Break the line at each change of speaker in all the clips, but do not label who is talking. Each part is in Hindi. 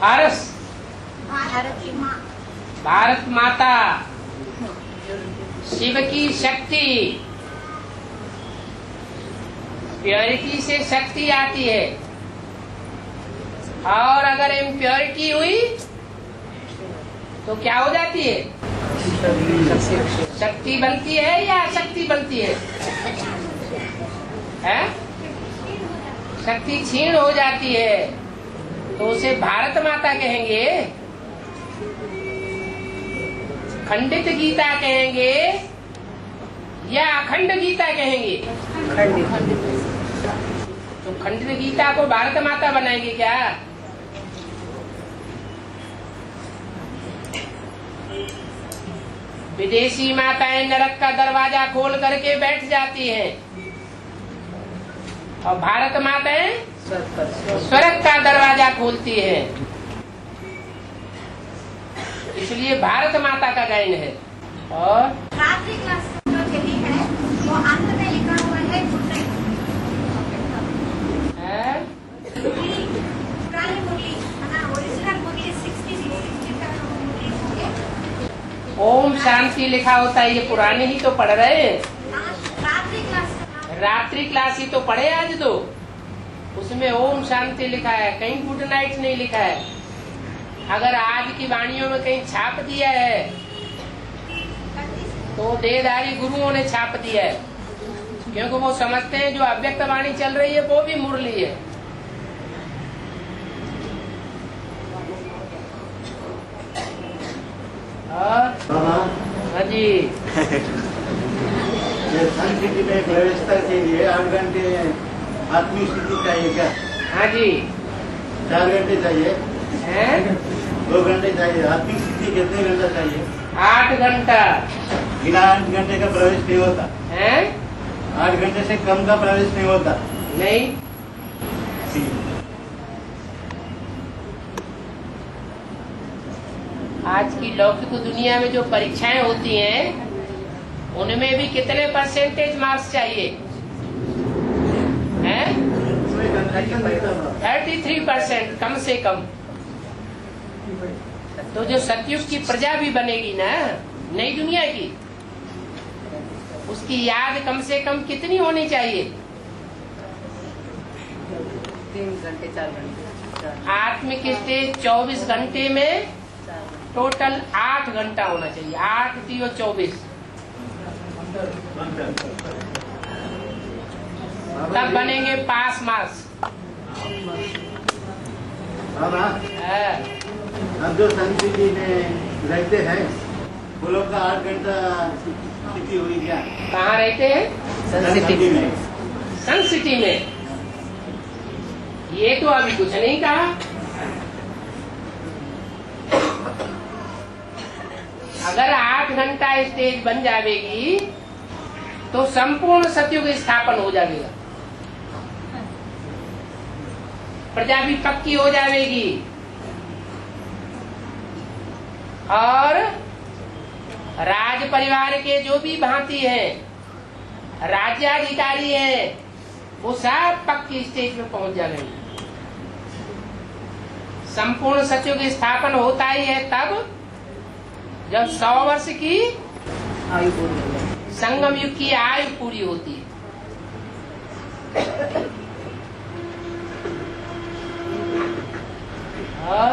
पारस, भारत माता, शिव की शक्ति, प्योरिटी से शक्ति आती है। और अगर इम्प्योरिटी हुई तो क्या हो जाती है? शक्ति बनती है या अशक्ति बनती है? हैं? शक्ति क्षीण हो जाती है तो उसे भारत माता कहेंगे, खंडित गीता कहेंगे या अखंड गीता कहेंगे? तो खंडित गीता को भारत माता बनाएंगे क्या? विदेशी माताएं नरक का दरवाजा खोल करके बैठ जाती हैं और भारत माताएं स्वर्ग का दरवाजा खोलती है। इसलिए भारत माता का गायन है। और
रात्रि क्लास जो चली है वो अंत में लिखा हुआ है पुरानी मुरली, ओरिजिनल मुरली 66
ओम शांति लिखा होता है। ये पुराने ही तो पढ़ रहे हैं। रात्रि क्लास ही तो पढ़े आज तो। उसमें ओम शांति लिखा है, कहीं गुड नाइट नहीं लिखा है। अगर आज की वाणियों में कहीं छाप दिया है तो देहधारी गुरुओं ने छाप दिया है, क्योंकि वो समझते हैं जो अव्यक्त वाणी चल रही है वो भी मुरली है। हाँ जी।
संस्कृति में व्यवस्था के लिए 8 घंटे आत्मिक स्थिति चाहिए क्या?
हाँ जी।
4 घंटे चाहिए? 2 घंटे चाहिए। आत्मिक स्थिति कितने घंटा चाहिए?
8 घंटा।
बिना 8 घंटे का प्रवेश नहीं होता
है?
8 घंटे से कम का प्रवेश नहीं होता।
नहीं। आज की लौकिक दुनिया में जो परीक्षाएं होती हैं उनमें भी कितने परसेंटेज मार्क्स चाहिए? हैं? 33% कम से कम। तो जो सतयुग की प्रजा भी बनेगी ना नई दुनिया की, उसकी याद कम से कम कितनी होनी चाहिए?
3 घंटे 4 घंटे।
आत्मिक स्टेज 24 घंटे में टोटल 8 घंटा होना चाहिए। 8 3 24, तब बनेंगे पास मार्क्स।
अब जो संस्कृति में रहते हैं वो लोग का 8 घंटा स्थिति हुई क्या?
कहाँ रहते हैं?
संस्कृति में।
सन सिटी में। ये तो अभी कुछ नहीं कहा। अगर 8 घंटा स्टेज बन जाएगी तो संपूर्ण सतयुग स्थापन हो जाएगा, प्रजा भी पक्की हो जाएगी और राज परिवार के जो भी भांति हैं, राज्याधिकारी हैं, वो सब पक्की स्टेज में पहुंच जाएंगे। संपूर्ण सतयुग स्थापन होता ही है तब जब 100 वर्ष की
आयु पूरी,
संगम युग की आयु पूरी होती है। और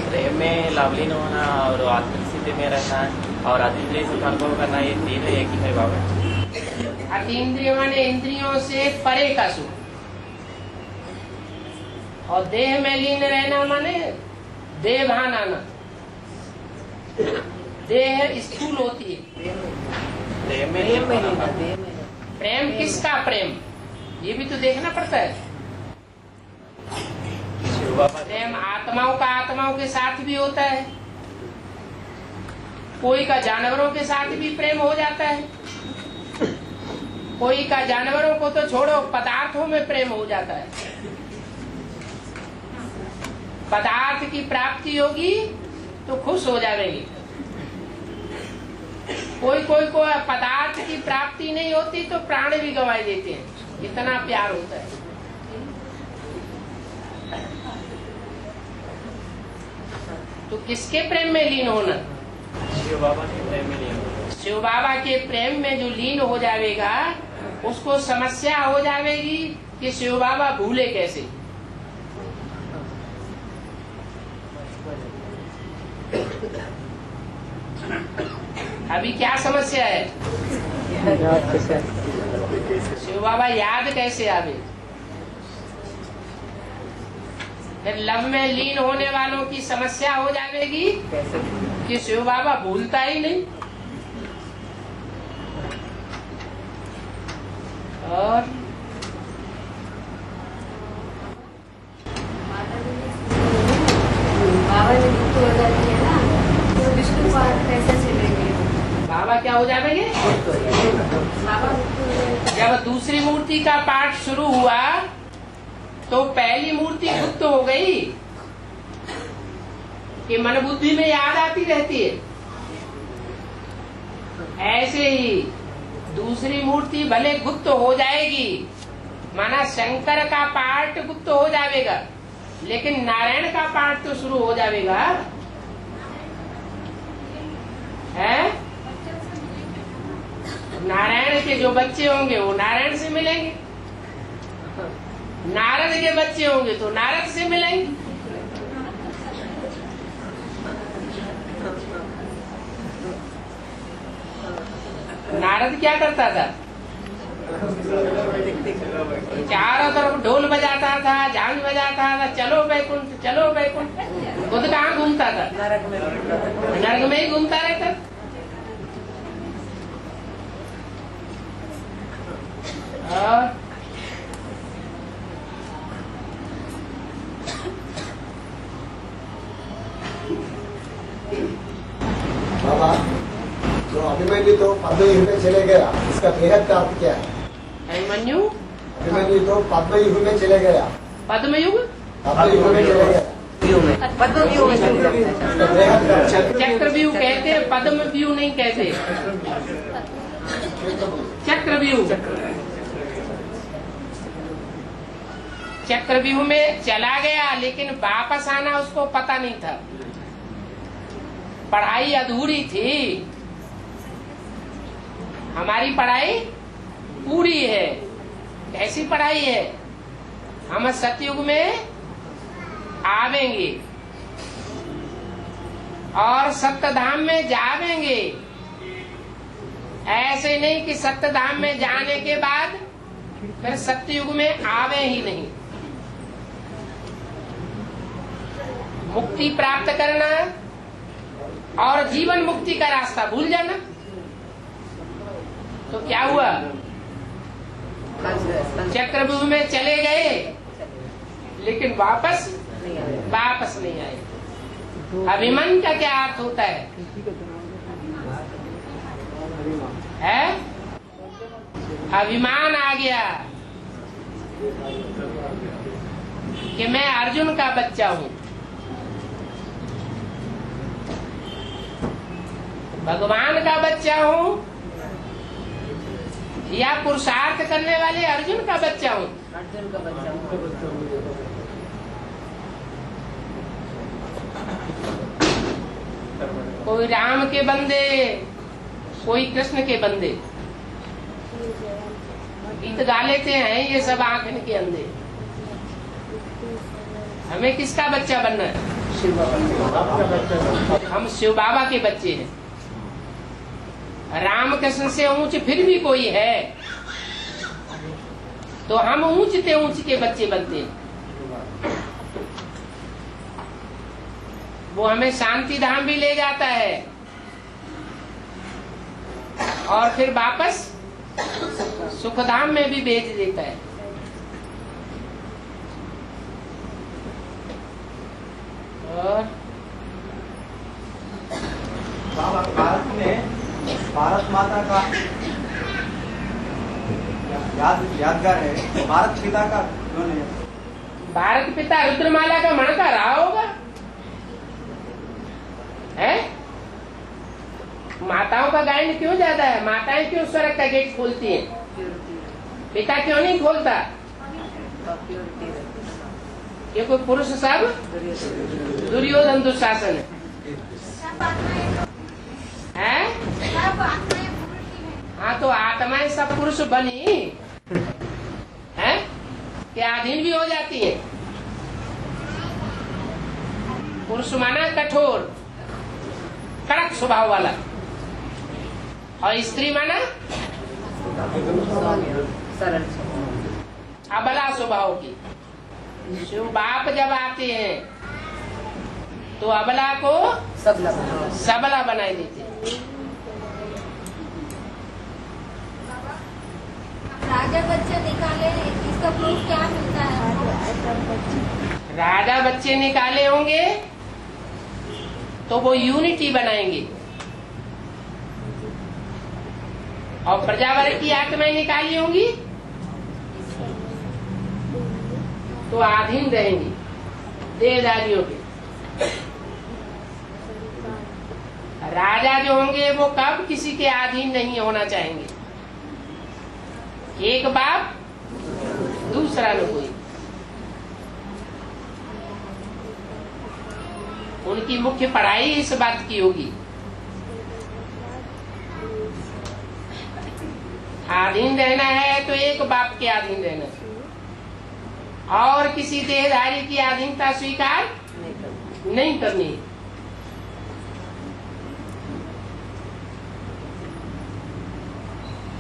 प्रेम में लावलीन होना और आत्मिक स्थिति में रहना और अतीन्द्रिय सुख अनुभव करना, ये तीनों एक ही है बाबा।
अतीन्द्रिय माने इंद्रियों से परे का सुख, और देह में लीन रहना माने देह भान आना। देह स्थूल होती है। प्रेम किसका प्रेम, ये भी तो देखना पड़ता है। प्रेम आत्माओं का आत्माओं के साथ भी होता है, कोई का जानवरों के साथ भी प्रेम हो जाता है। कोई का जानवरों को तो छोड़ो, पदार्थों में प्रेम हो जाता है। पदार्थ की प्राप्ति होगी तो खुश हो जाएगी। कोई कोई को पदार्थ की प्राप्ति नहीं होती तो प्राण भी गंवा देते हैं, इतना प्यार होता है। तो किसके प्रेम में लीन होना?
शिव बाबा के प्रेम में लीन।
शिव बाबा के प्रेम में जो लीन हो जाएगा उसको समस्या हो जाएगी कि शिव बाबा भूले कैसे। अभी क्या समस्या है? शिव बाबा याद कैसे आवे? फिर लव में लीन होने वालों की समस्या हो जाएगी कि शिव बाबा भूलता ही नहीं। और
बाबा ने गुप्त हो जाती है ना, तो विष्णु पाठ कैसे चलेंगे?
बाबा क्या हो जाएंगे?
बाबा गुप्त हो जाएंगे।
जब दूसरी मूर्ति का पाठ शुरू हुआ तो पहली मूर्ति गुप्त हो गई कि मन बुद्धि में याद आती रहती है। ऐसे ही दूसरी मूर्ति भले गुप्त हो जाएगी, माना शंकर का पाठ गुप्त हो जाएगा, लेकिन नारायण का पाठ तो शुरू हो जाएगा। है नारायण के जो बच्चे होंगे वो नारायण से मिलेंगे, नारद के बच्चे होंगे तो नारद से मिलेंगे। नारद क्या करता था? चारों तरफ ढोल बजाता था, झांझ बजाता था, चलो बैकुंठ चलो बैकुंठ। खुद कहाँ घूमता था? नरक में ही घूमता रहता। और
बाबा, तो अभिमन्यु तो पद्मव्यूह में चले गया, इसका बेहद का अर्थ क्या है?
अभिमन्यु
अभिमन्यु तो पद्मव्यूह में चले गया,
पद्मयुग
पद्मव्यूह में चले गया।
पद्मव्यूह में चले गया।
इसका बेहद का अर्थ
चक्रव्यूह कहते हैं, पद्म व्यू नहीं कहते। चक्रव्यूह, चक्रव्यूह में चला गया लेकिन वापस आना उसको पता नहीं था। पढ़ाई अधूरी थी, हमारी पढ़ाई पूरी है। कैसी पढ़ाई है? हम सतयुग में आवेंगे और सप्तधाम में जावेंगे। ऐसे नहीं कि सप्तधाम में जाने के बाद फिर सत्ययुग में आवे ही नहीं। मुक्ति प्राप्त करना और जीवन मुक्ति का रास्ता भूल जाना। तो क्या हुआ? चक्रव्यूह में चले गए लेकिन वापस नहीं आए। अभिमान का क्या अर्थ होता है? अभिमान आ गया कि मैं अर्जुन का बच्चा हूँ, भगवान का बच्चा हूँ, या पुरुषार्थ करने वाले अर्जुन का बच्चा हूँ।
अर्जुन का बच्चा।
कोई राम के बंदे, कोई कृष्ण के बंदे। गीत गा लेते हैं ये सब आंख के अंधे। हमें किसका बच्चा बनना है?
शिव बाबा।
हम शिव बाबा के बच्चे हैं। राम कृष्ण से ऊंच फिर भी कोई है तो हम ऊंचते ऊंच के बच्चे बनते हैं। वो हमें शांति धाम भी ले जाता है और फिर वापस सुखधाम में भी भेज देता है। और
भारत में भारत माता का
यादगार है, भारत पिता का क्यों नहीं है?
भारत पिता रुद्रमाला का मणका रहा होगा, है? माताओं का गायन क्यों ज्यादा है? माताएं क्यों स्वर्ग का गेट खोलती हैं? पिता क्यों नहीं खोलता? क्योंकि पुरुष सब दुर्योधन दुशासन है। हाँ, तो आत्माएं सब पुरुष बनी है कि अधीन भी हो जाती है। पुरुष माना कठोर कड़क स्वभाव वाला, और स्त्री माना
सरल।
अबला स्वभाव की। शिव बाप जब आते हैं तो अबला को सबला बनाए देते हैं।
राजा बच्चे निकाले, इसका प्रूफ क्या मिलता है?
राजा बच्चे निकाले होंगे तो वो यूनिटी बनाएंगे, और प्रजावर की आत्माएं निकाली होंगी तो अधीन रहेंगी देहधारियों के। राजा जो होंगे वो कब किसी के अधीन नहीं होना चाहेंगे। एक बाप दूसरा न कोई। उनकी मुख्य पढ़ाई इस बात की होगी, अधीन रहना है तो एक बाप के अधीन रहना है, और किसी देहधारी की अधीनता स्वीकार नहीं करनी।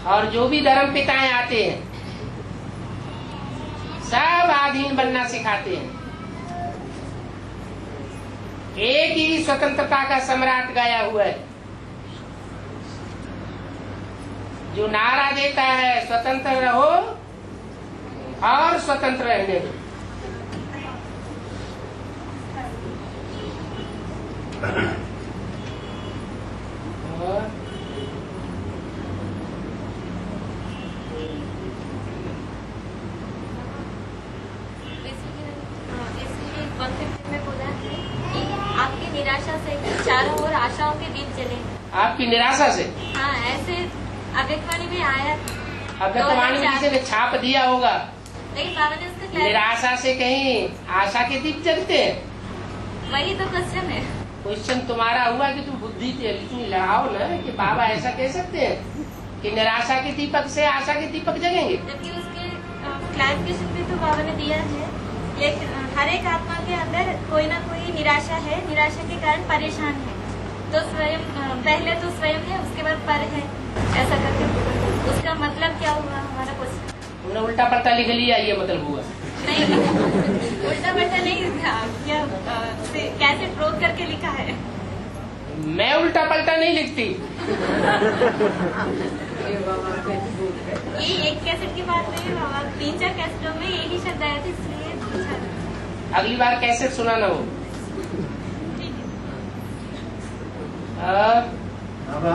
और जो भी धर्म पिताएं आते हैं सब अधीन बनना सिखाते हैं। एक ही स्वतंत्रता का सम्राट गाया हुआ है जो नारा देता है, स्वतंत्र रहो और स्वतंत्र रहने दो।
आपकी निराशा से चारों ओर आशाओं के बीच चले।
आपकी निराशा से?
हाँ, ऐसे अव्यक्तवाणी में आया।
अव्यक्तवाणी में किसी ने छाप दिया होगा।
नहीं, बाबा ने उसका
निराशा से कहीं आशा के दीप जगते हैं।
वही तो क्वेश्चन है।
क्वेश्चन तुम्हारा हुआ कि तुम बुद्धि तुम लगाओ ना कि बाबा ऐसा कह सकते हैं कि निराशा के दीपक से आशा के दीपक जगेंगे।
जबकि उसके क्लैरिफिकेशन भी तो बाबा ने दिया है, लेकिन हर एक आत्मा के अंदर कोई ना कोई निराशा है, निराशा के कारण परेशान है। तो स्वयं पहले तो स्वयं है, उसके बाद पर है, ऐसा करके उसका मतलब क्या हुआ हमारा क्वेश्चन?
तुमने उल्टा पलटा लिख लिया, ये मतलब हुआ?
नहीं, उल्टा पलटा नहीं था, कैसे प्रोग करके लिखा है।
मैं उल्टा पलटा नहीं लिखती।
ये एक कैसेट की बात नहीं है बाबा, 3-4 कैसेटों में यही शब्द आया था, इसलिए पूछा।
अगली बार कैसेट सुनाना हो।
बाबा,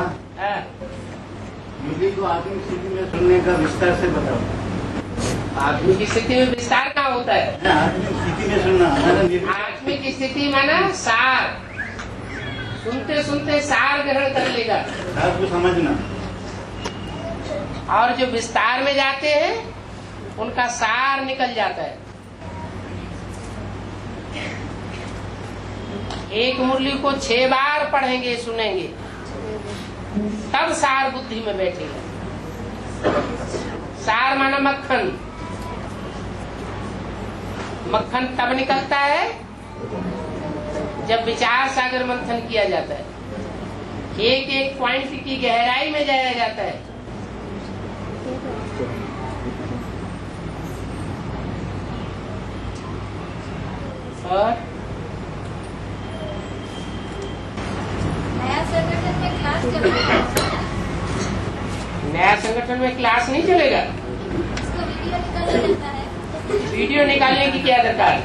मुझे को आत्मिक स्थिति में सुनने का विस्तार से बताओ।
आत्मिक स्थिति में विस्तार क्या होता है?
आत्मिक स्थिति में सुनना हमारा
आत्मिक स्थिति माना सार, सुनते सुनते सार ग्रहण कर लेगा,
सार को समझना।
और जो विस्तार में जाते हैं उनका सार निकल जाता है। एक मुरली को 6 बार पढ़ेंगे सुनेंगे तब सार बुद्धि में बैठेगा। सार माना मक्खन। मक्खन तब निकलता है जब विचार सागर मंथन किया जाता है, एक एक पॉइंट की गहराई में जाया जाता है। और
नया संगठन में क्लास चलेगा।
नया संगठन में क्लास नहीं चलेगा।
इसको वीडियो निकाला जाता है।
वीडियो निकालने की क्या दरकार?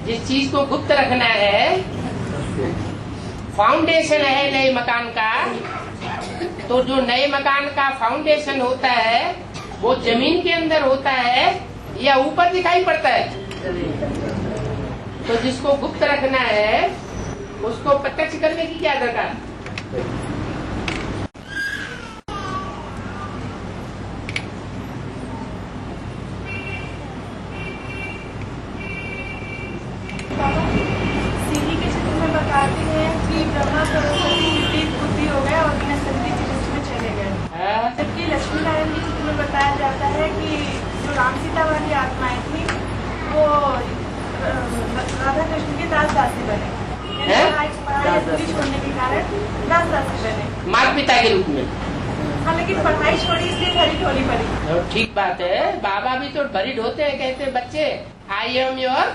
जिस चीज को गुप्त रखना है, फाउंडेशन है नए मकान का, तो जो नए मकान का फाउंडेशन होता है वो जमीन के अंदर होता है या ऊपर दिखाई पड़ता है? तो जिसको गुप्त रखना है उसको प्रत्यक्ष करने की क्या दरकार?
सीढ़ी के चित्र में बताते हैं कि ब्रह्मा सरस्वती विपरीत बुद्धि हो गए और बिना संधि के चित्र में चले गए। जबकि लक्ष्मी नारायण के चित्र में बताया जाता है कि जो राम सीता वाली आत्माएं थी वो राधा कृष्ण के दास दासी बने, पढ़ाई पूरी छोड़ने के कारण दास दासी बने
माता पिता के रूप में।
हाँ, लेकिन पढ़ाई छोड़ी इसलिए भरी ढोली पड़ी।
ठीक बात है, बाबा भी तो भरी ढोते हैं, कहते हैं बच्चे I am your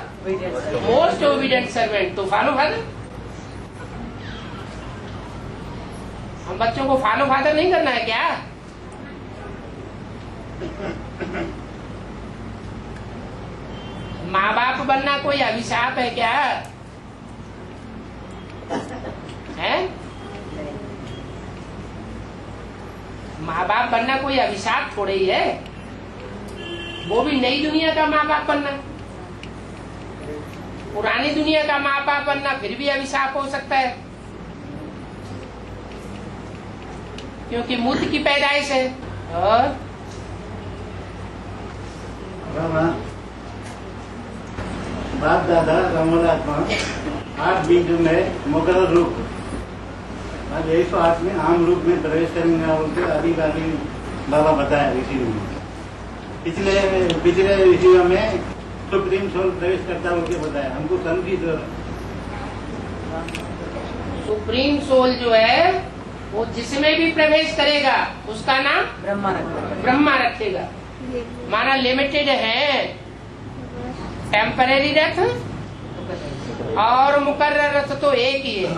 most obedient servant, तो फॉलो फादर। हम बच्चों को फॉलो फादर नहीं करना है क्या? माँ बाप बनना कोई अभिशाप है क्या? है? माँ बाप बनना कोई अभिशाप थोड़े ही है, वो भी नई दुनिया का माँ बाप बनना। पुरानी दुनिया का माँ बाप बनना फिर भी अभिशाप हो सकता है, क्योंकि मूर्ति की पैदाइश है। और
बाप दादा कमलात्मा 8 बीज में मुकर्रर रूप आज 108 में आम रूप में प्रवेश करेंगे उनके आदिवादी बाबा बताया ऋषि में। पिछले ऋषियों में सुप्रीम सोल प्रवेश करता उनके बताया, हमको समझी। तो
सुप्रीम सोल जो है वो जिसमें भी प्रवेश करेगा उसका नाम ब्रह्मा रखेगा। माना लिमिटेड है, टेम्परेरी रथ और मुकर्रर रथ तो एक ही है।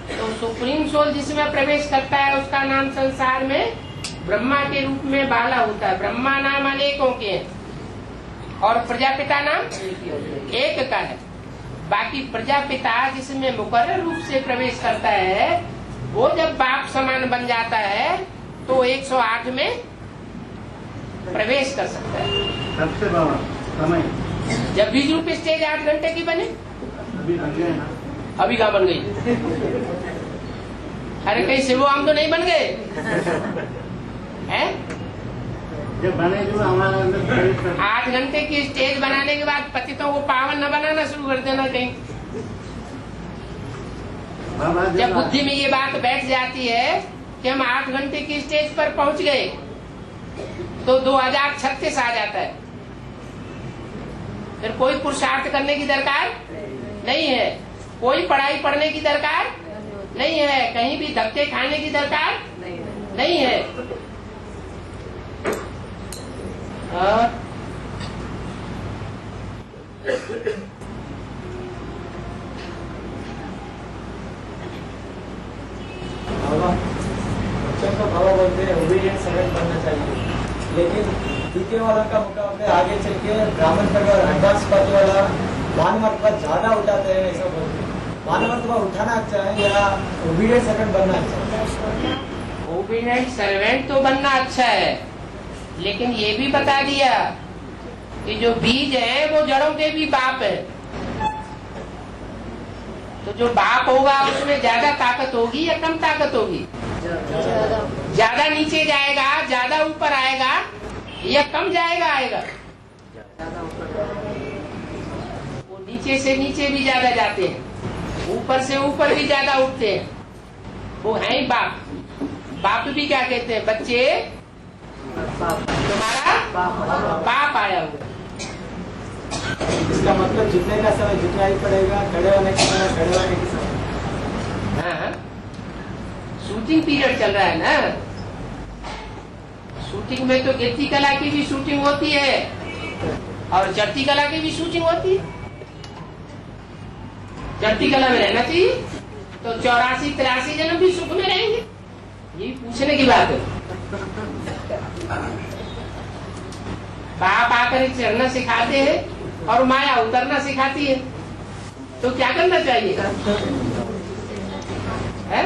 तो सुप्रीम सोल जिसमें प्रवेश करता है उसका नाम संसार में ब्रह्मा के रूप में बाला होता है। ब्रह्मा नाम अनेकों के हैं और प्रजापिता नाम एक का है। बाकी प्रजापिता जिसमें मुकर्रर रूप से प्रवेश करता है वो जब बाप समान बन जाता है तो 108 में प्रवेश कर सकता है।
सबसे बड़ा समय
जब बीज रूप स्टेज 8 घंटे की बने,
अभी बन गए ना,
अभी कहाँ बन गई? अरे कहीं शिवो आम तो नहीं बन गए हैं?
जब बने जो हमारे अंदर प्रवेश कर
8 घंटे की स्टेज बनाने के बाद पतितों को पावन न बनाना शुरू कर देना कहीं।
बाबा
जब बुद्धि में ये बात बैठ जाती है कि हम 8 घंटे की स्टेज पर पहुंच गए तो 2036 आ जाता है। फिर कोई पुरुषार्थ करने की दरकार नहीं है, कोई पढ़ाई पढ़ने की दरकार नहीं है, कहीं भी धक्के खाने की दरकार नहीं है।
बच्चों का बाबा बोलते हैं ओबीडिएंट सर्वेंट बनना चाहिए, लेकिन द्वितीय वाला का मुकाबले आगे चल के ब्राह्मण परिवार एडवांस पार्टी वाला मान मर्तबा ज्यादा उठाते हैं, ऐसा बोलते हैं। मान मर्तबा उठाना अच्छा है या ओबीडिएंट सर्वेंट बनना अच्छा है?
ओबीडिएंट सर्वेंट तो बनना अच्छा है, लेकिन ये भी बता दिया कि जो बीज है वो जड़ों के भी बाप है। तो जो बाप होगा उसमें ज्यादा ताकत होगी या कम ताकत होगी? ज्यादा नीचे जाएगा, ज्यादा ऊपर आएगा या कम जाएगा आएगा? वो नीचे से नीचे भी ज्यादा जाते हैं, ऊपर से ऊपर भी ज्यादा उठते हैं। वो है ही बाप। बाप भी क्या कहते हैं? बच्चे तुम्हारा बाप आया हुआ।
इसका मतलब जितने का समय जितना ही पड़ेगा, खड़े होने का समय खड़े होने की समय।
हाँ, शूटिंग पीरियड चल रहा है ना। शूटिंग में तो गिरती कला की भी शूटिंग होती है और चढ़ती कला की भी शूटिंग होती है। चढ़ती कला में रहना चाहिए तो 84-83 जन्म भी सुख में रहेंगे, ये पूछने की बात है। बाप आकर चढ़ना सिखाते हैं और माया उतरना सिखाती है, तो क्या करना चाहिए? है?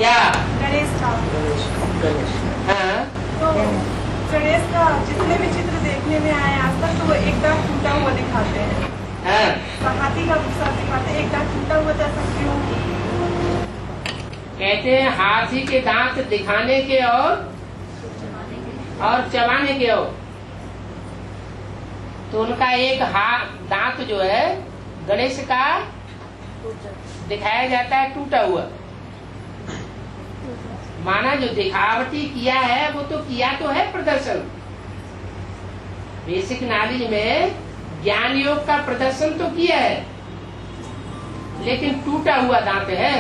क्या?
गणेश का।
हाँ,
तो गणेश का जितने भी चित्र देखने में आए आज तक, तो वो एक दांत टूटा हुआ दिखाते हैं।
हाँ।
तो हाथी का सर दिखाते हैं, एक दांत टूटा हुआ, तो ऐसा क्यों?
कहते हैं हाथी के दांत दिखाने के और चबाने के और, तो उनका एक दांत जो है गणेश का दिखाया जाता है टूटा हुआ। माना जो दिखावटी किया है वो तो किया तो है प्रदर्शन, बेसिक नॉलेज में ज्ञान योग का प्रदर्शन तो किया है, लेकिन टूटा हुआ दांत है।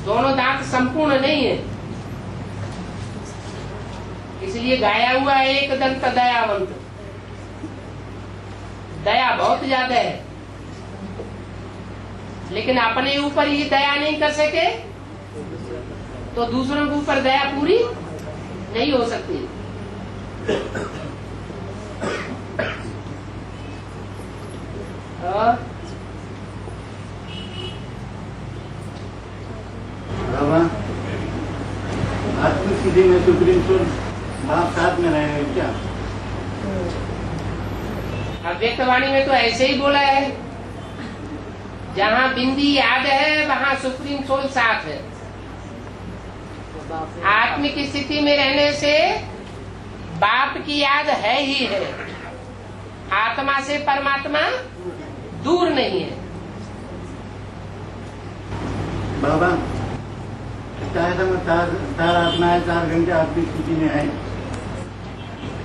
दोनों दांत संपूर्ण नहीं है, इसलिए गाया हुआ है एक दंत दयावंत। दया बहुत ज्यादा है, लेकिन अपने ऊपर ये दया नहीं कर सके तो दूसरों के ऊपर दया पूरी नहीं हो सकती। और
बाबा आत्मसिद्धि में सुप्रीम कोर्ट बाप साथ में रहेंगे क्या?
अव्यक्तवाणी में तो ऐसे ही बोला है, जहाँ बिंदी याद है वहाँ सुप्रीम सोल साथ है। आत्मिक स्थिति में रहने से बाप की याद है ही है, आत्मा से परमात्मा दूर नहीं है।
बाबा चाहे तो मैं चार आत्माएं 4 घंटे आत्मिक स्थिति में है,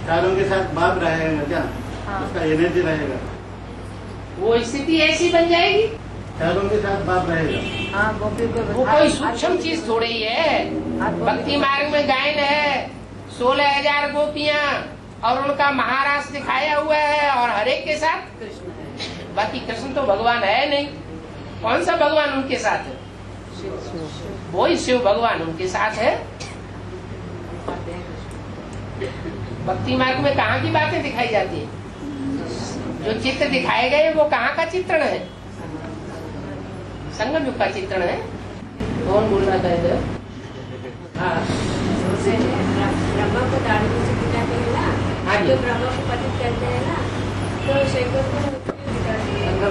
चारों के साथ बाप रहेगा क्या? उसका एनर्जी रहेगा,
वो स्थिति ऐसी बन जाएगी,
चारों के साथ बाप रहेगा।
वो कोई सूक्ष्म चीज थोड़ी ही है। भक्ति मार्ग में गायन है 16,000 गोपियां और उनका महाराज दिखाया हुआ है, और हर एक के साथ बाकी कृष्ण तो भगवान है नहीं। कौन सा भगवान उनके साथ है? वही शिव भगवान उनके साथ है। भक्ति मार्ग में कहाँ की बातें दिखाई जाती है? जो चित्र दिखाए गए वो कहाँ का चित्रण है? संगम युग का चित्रण है। कौन बोल रहा था इधर? हाँ,
ब्रह्मा को दाढ़ी मूंछ दिखाते हैं ना,
हाँ जी।
जो ब्रह्मा को पतित करते हैं ना, तो शंकर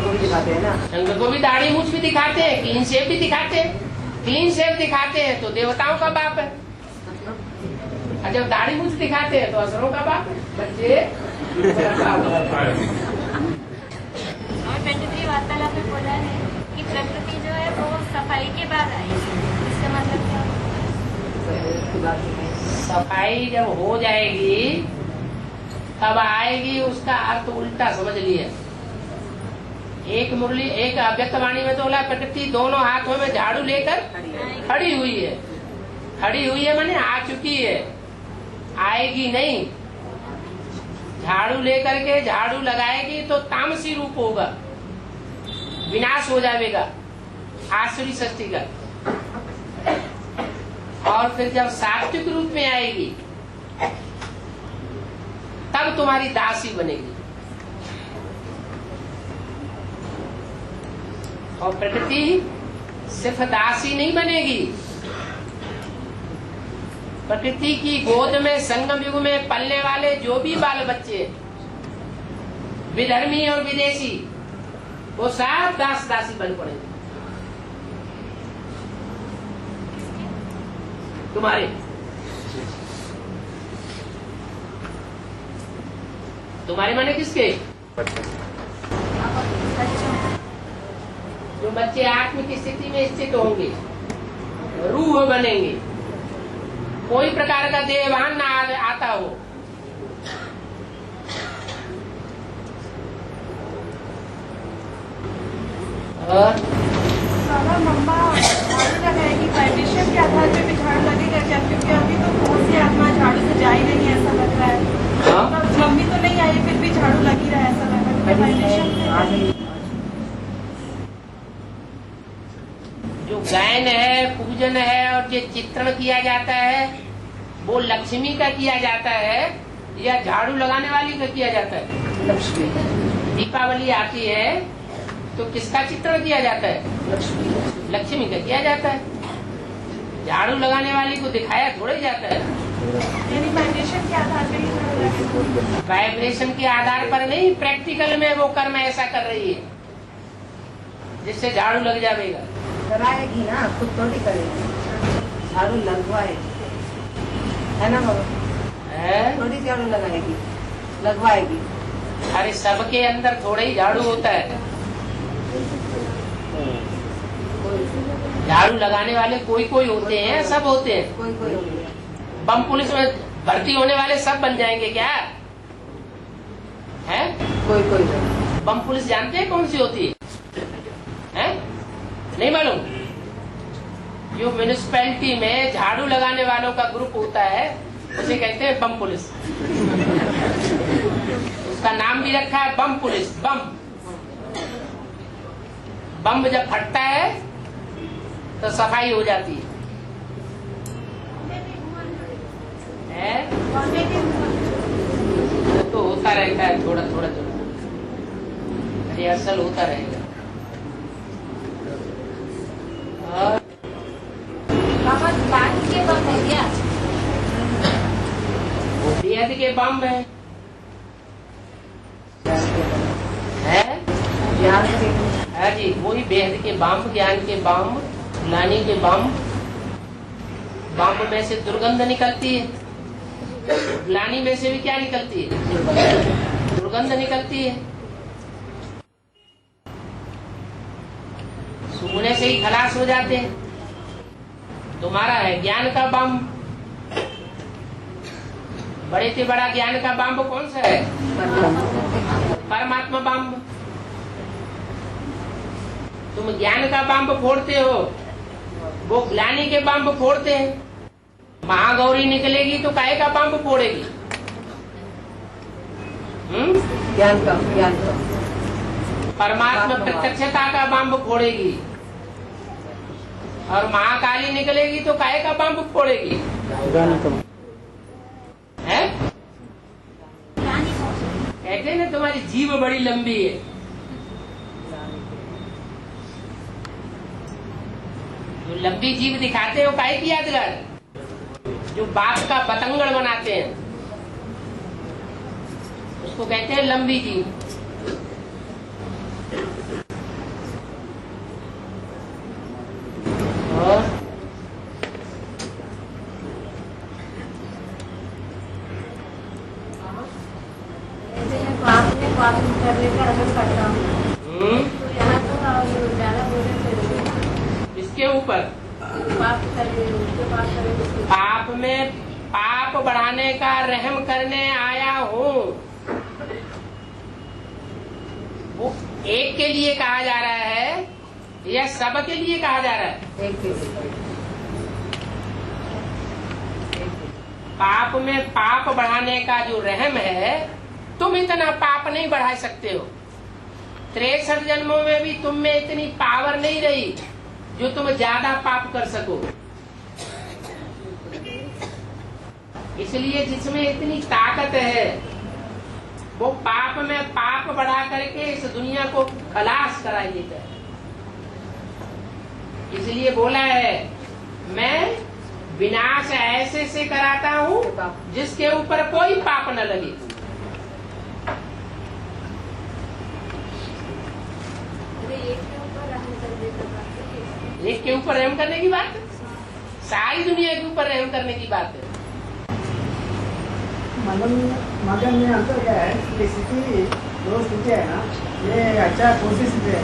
को दिखाते हैं ना।
शंकर को भी दाढ़ी मूछ भी दिखाते हैं, क्लीन शेव भी दिखाते हैं। क्लीन शेव दिखाते हैं तो देवताओं का बाप है, और जब दाढ़ी मूछ दिखाते हैं तो असुरों का बाप है। बच्चे
और 23 वार्तालाप में बोला है कि प्रकृति जो है वो सफाई के बाद आई, इसका मतलब क्या?
सफाई जब हो जाएगी तब आएगी, उसका अर्थ उल्टा समझ लिए। एक मुरली एक अव्यक्तवाणी में तो बोला प्रकृति दोनों हाथों में झाड़ू लेकर खड़ी हुई है। खड़ी हुई है माने आ चुकी है, आएगी नहीं। झाड़ू लेकर के झाड़ू लगाएगी तो तामसी रूप होगा, विनाश हो जाएगा आसुरी सृष्टि का। और फिर जब सात्विक रूप में आएगी तब तुम्हारी दासी बनेगी। और प्रकृति सिर्फ दासी नहीं बनेगी, प्रकृति की गोद में संगम युग में पलने वाले जो भी बाल बच्चे विधर्मी और विदेशी, वो सब दास दासी बन पड़ेंगे तुम्हारे। तुम्हारे माने किसके? जो बच्चे आत्मिक स्थिति में स्थित होंगे, रूह बनेंगे, कोई प्रकार का देहभान ना आता हो। और
सारा मम्मा झाड़ू लगाएगी, वाइब्रेशन के आधार पे भी झाड़ू लगेगा क्या? क्योंकि अभी तो कौन सी आत्मा झाड़ू से जा ही नहीं, ऐसा लग रहा है।
हाँ?
मम्मी तो नहीं आई, फिर भी झाड़ू लगी रहा है, ऐसा लग रहा है वाइब्रेशन से।
जो गायन है, पूजन है और जो चित्रण किया जाता है वो लक्ष्मी का किया जाता है या झाड़ू लगाने वाली का किया जाता है? लक्ष्मी। दीपावली आती है तो किसका चित्रण किया जाता है? लक्ष्मी। लक्ष्मी का किया जाता है। झाड़ू लगाने वाली को दिखाया थोड़ा ही जाता है।
यानी वाइब्रेशन के आधार पर ही झाड़ू लगे।
वाइब्रेशन के आधार पर नहीं, प्रैक्टिकल में वो कर्म ऐसा कर रही है जिससे झाड़ू लग जाएगा।
कराएगी ना, खुद थोड़ी करेगी, झाड़ू लगवाएगी, है ना बाबा? थोड़ी झाड़ू लगाएगी, लगवाएगी।
अरे सबके अंदर थोड़ा ही झाड़ू होता है। झाड़ू लगाने वाले कोई कोई होते हैं, सब होते हैं।
कोई कोई होगी।
बम पुलिस में भर्ती होने वाले सब बन जाएंगे क्या है?
कोई कोई
बम पुलिस जानते हैं कौन सी होती है? नहीं मालूम? जो म्यूनिसिपैलिटी में झाड़ू लगाने वालों का ग्रुप होता है उसे कहते हैं बम पुलिस। उसका नाम भी रखा है बम पुलिस। बम जब फटता है तो सफाई हो जाती है। तो होता रहता है थोड़ा थोड़ा रिहर्सल होता रहेगा। और
पानी के बम है क्या?
वो बेहद के बम है।
ज्ञान के
हाँ जी, वही बेहद के बम, ज्ञान के बम, ग्लानि के बम। बम में से दुर्गंध निकलती है, ग्लानि में से भी क्या निकलती है? दुर्गंध निकलती है। सूंघने से ही खलास हो जाते हैं। तुम्हारा है ज्ञान का बम। बड़े से बड़ा ज्ञान का बम कौन सा है? परमात्मा बम। तुम ज्ञान का बम फोड़ते हो, वो ग्लानि के बम फोड़ते हैं। महागौरी निकलेगी तो काहे का बम फोड़ेगी?
ज्ञान का
परमात्मा प्रत्यक्षता का बम फोड़ेगी। और महाकाली निकलेगी तो काहे का बम फोड़ेगी? है? कहते ना तुम्हारी जीभ बड़ी लंबी है। जो लंबी जीभ दिखाते हो काहे की यादगार? जो बाप का पतंगड़ बनाते हैं उसको कहते हैं लंबी जीभ। और
करने का अगर करता हूँ तो यहाँ तो ज्यादा
इसके ऊपर
पाप
में पाप बढ़ाने का रहम करने आया हूँ। वो एक के लिए कहा जा रहा है या सब के लिए कहा जा रहा है?
एक के लिए।
पाप में पाप बढ़ाने का जो रहम है, तुम इतना पाप नहीं बढ़ा सकते हो। 63 जन्मों में भी तुम में इतनी पावर नहीं रही जो तुम ज्यादा पाप कर सको। इसलिए जिसमें इतनी ताकत है वो पाप में पाप बढ़ा करके इस दुनिया को खलास करा देता है। इसलिए बोला है मैं विनाश ऐसे से कराता हूँ जिसके ऊपर कोई पाप न लगे। एक के ऊपर रहम करने की बात है, सारी दुनिया के ऊपर रहम करने की बात है।
मगन में अंतर क्या है? ये स्थिति दो स्थिति है ना, ये अच्छा कौन सी स्थिति है?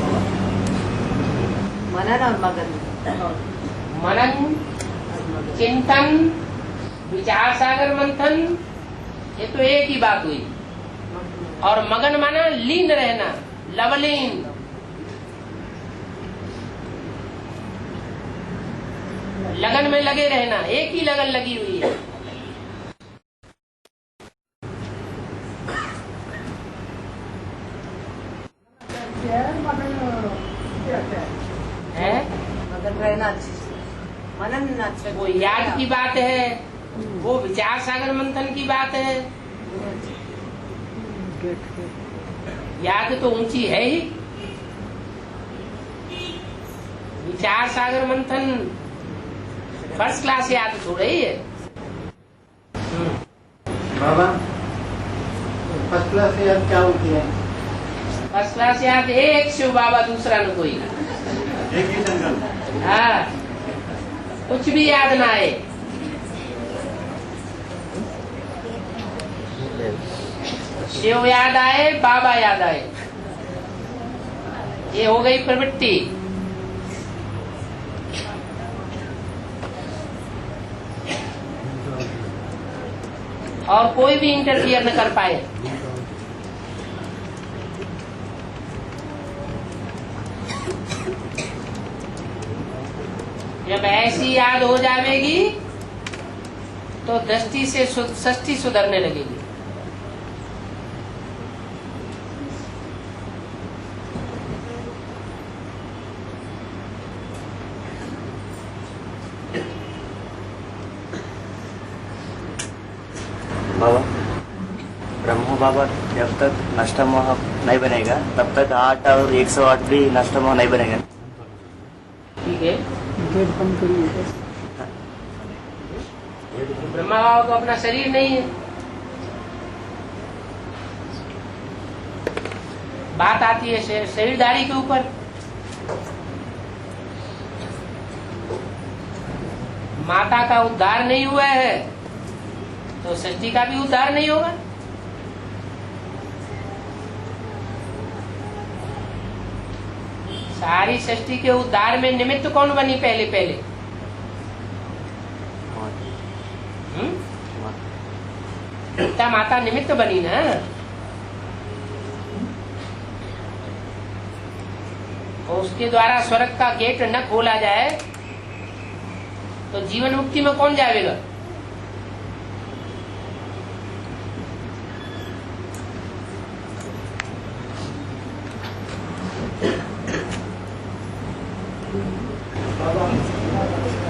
मनन और मगन।
मनन, चिंतन, विचार सागर मंथन, ये तो एक ही बात हुई। और मगन माना लीन रहना, लवलीन। लगन में लगे रहना, एक ही लगन लगी हुई है। है?
मगन रहना अच्छी से, मनन अच्छा।
वो याद की बात है, वो विचार सागर मंथन की बात है। याद तो ऊंची है ही, विचार सागर मंथन फर्स्ट क्लास याद थोड़ा ही है।
बाबा फर्स्ट क्लास याद क्या होती है?
फर्स्ट क्लास याद एक शिव बाबा, दूसरा न कोई।
एक ही संकल्प।
हाँ, कुछ भी याद ना आए। शिव याद आए, बाबा याद आए, ये हो गई प्रवृत्ति। और कोई भी इंटरफियर न कर पाए। जब ऐसी याद हो जाएगी तो दृष्टि से षष्ठी सुधरने लगेगी।
बाबा ब्रह्म बाबा जब तक नष्टमोह नहीं बनेगा तब तक 8 और 108 भी नष्टमोह नहीं बनेगा।
ठीक है, ब्रह्मा बाबा को अपना शरीर नहीं है। बात आती है शरीरदारी के ऊपर। माता का उद्धार नहीं हुआ है तो सृष्टि का भी उद्धार नहीं होगा। सारी सृष्टि के उद्धार में निमित्त कौन बनी? पहले पहले पिता माता निमित्त बनी ना। और उसके द्वारा स्वर्ग का गेट न खोला जाए तो जीवन मुक्ति में कौन जाएगा?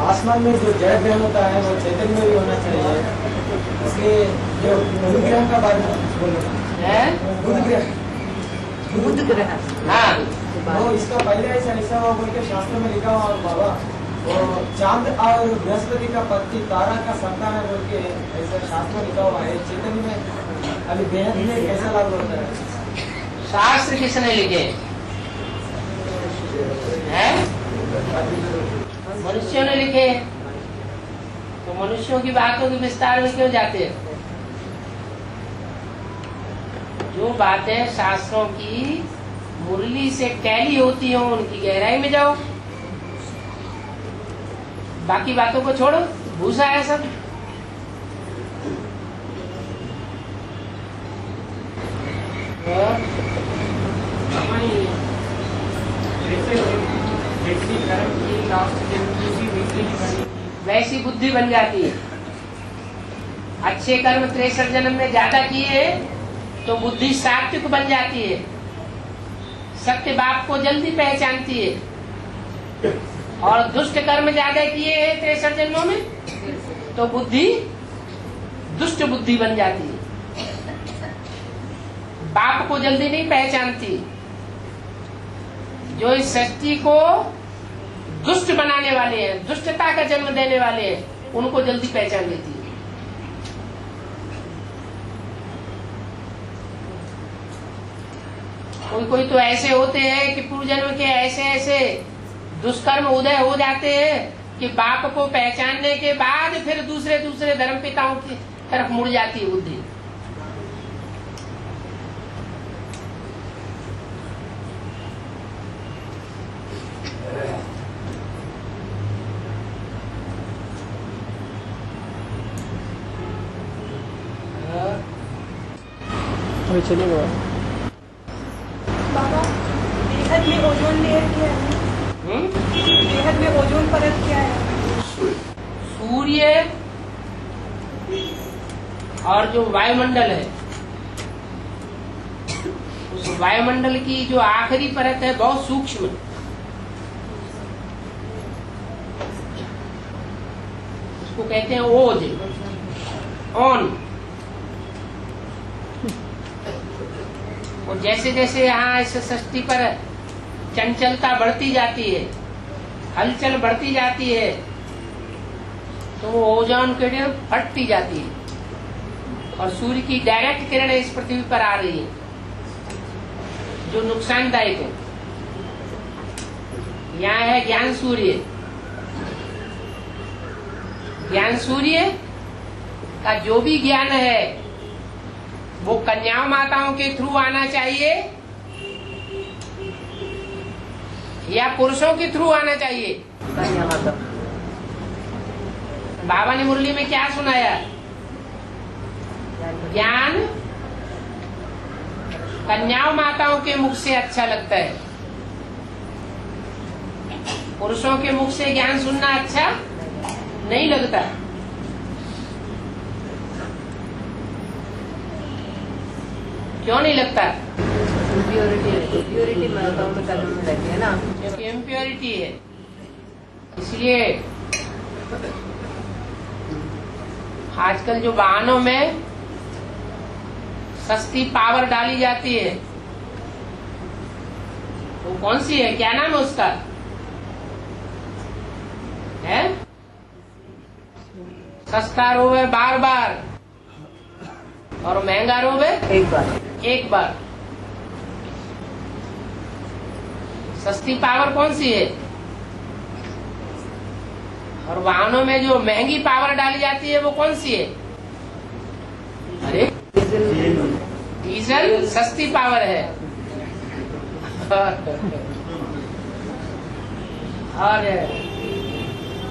आसमान में जो जड़ ग्रहण होता है वो चैतन्य में भी होना चाहिए। इसलिए जो बुध ग्रहण का बारे में बोलो, बुध ग्रहण
हाँ,
वो इसका पहले ऐसा हुआ बोल के शास्त्र में लिखा हुआ बाबा। वो चांद और बृहस्पति का पति तारा का संतान है बोल के ऐसा शास्त्र में लिखा हुआ है। चैतन्य में अभी बेहद में कैसा लागू होता है?
शास्त्र किसने लिखे हैं? मनुष्यों ने लिखे। तो मनुष्यों की बातों के विस्तार में क्यों जाते हैं? जो बातें शास्त्रों की मुरली से टैली होती हो उनकी गहराई में जाओ। बाकी बातों को छोड़ो, भूसा है सब। वैसी बुद्धि बन जाती है। अच्छे कर्म 63 जन्म में ज्यादा किए तो बुद्धि सात्विक बन जाती है। सत्य बाप को जल्दी पहचानती है। और दुष्ट कर्म ज्यादा किए हैं 63 जन्मों में तो बुद्धि दुष्ट बुद्धि बन जाती है। बाप को जल्दी नहीं पहचानती। जो इस सृष्टि को दुष्ट बनाने वाले हैं, दुष्टता का जन्म देने वाले हैं, उनको जल्दी पहचान लेती है। कोई कोई तो ऐसे होते हैं कि पूर्व जन्म के ऐसे ऐसे दुष्कर्म उदय हो जाते हैं कि बाप को पहचानने के बाद फिर दूसरे दूसरे धर्म पिताओं की तरफ मुड़ जाती है बुद्धि।
चलिए बाबा, बेहद में ओजोन लेयर क्या है? बेहद में ओजोन परत क्या है?
सूर्य और जो वायुमंडल है, उस वायुमंडल की जो आखिरी परत है बहुत सूक्ष्म, उसको कहते हैं ओज, ऑन। और जैसे जैसे यहाँ इस सृष्टि पर चंचलता बढ़ती जाती है, हलचल बढ़ती जाती है तो वो ओजोन की परत फटती जाती है और सूर्य की डायरेक्ट किरणें इस पृथ्वी पर आ रही है जो नुकसानदायक है। यहाँ है ज्ञान सूर्य। ज्ञान सूर्य का जो भी ज्ञान है वो कन्याओं माताओं के थ्रू आना चाहिए या पुरुषों के थ्रू आना चाहिए। बाबा ने मुरली में क्या सुनाया? ज्ञान कन्याओं माताओं के मुख से अच्छा लगता है, पुरुषों के मुख से ज्ञान सुनना अच्छा नहीं लगता। क्यों नहीं लगता?
प्योरिटी माताओं में कदम में रहती है ना,
क्योंकि इम्प्योरिटी है। इसलिए आजकल जो वाहनों में सस्ती पावर डाली जाती है वो कौन सी है? क्या नाम है उसका? है सस्ता रोवे बार बार और महंगा रोवे एक बार। सस्ती पावर कौन सी है? और वाहनों में जो महंगी पावर डाली जाती है वो कौन सी है? अरे डीजल सस्ती पावर है और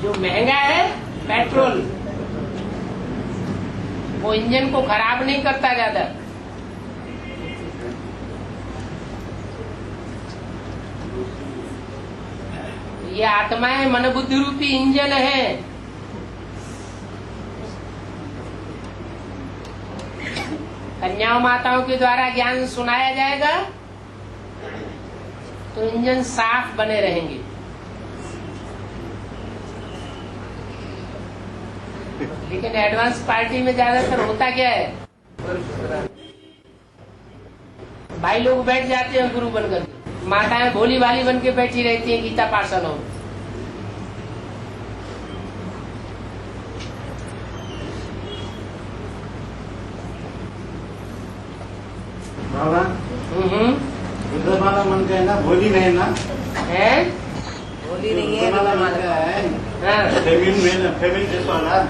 जो महंगा है पेट्रोल, वो इंजन को खराब नहीं करता ज्यादा। ये आत्माएं मन बुद्धि रूपी इंजन है। कन्याओं माताओं के द्वारा ज्ञान सुनाया जाएगा तो इंजन साफ बने रहेंगे। लेकिन एडवांस पार्टी में ज्यादातर होता क्या है? भाई लोग बैठ जाते हैं गुरु बनकर, माताएं भोली भाली बन के बैठी रहती हैं गीता पार्षणों में।
बाबा रुद्रमाला मन का है ना, भोली नहीं ना
है?
बोली नहीं है
रुद्रमाला मन का है,
हाँ
फेमिन ड्रेस वाला,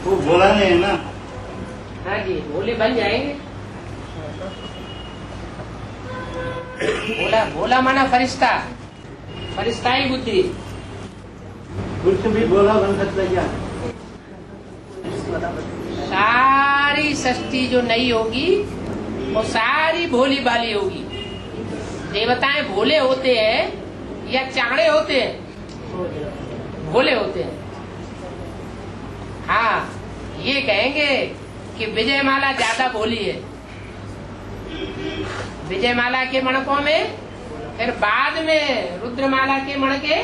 वो बोला नहीं है ना।
हाँ जी, भोले बन जाएंगे। भोला भोला माना फरिश्ता, फरिश्ता ही बुद्धि।
कुछ भी बोला बन सकता क्या?
सारी सृष्टि जो नई होगी वो सारी भोली भाली होगी। देवताएं भोले होते हैं या चांड़े होते हैं? भोले होते हैं। हाँ, ये कहेंगे कि विजयमाला ज्यादा भोली है। विजयमाला के मणकों में फिर बाद में रुद्रमाला के मणके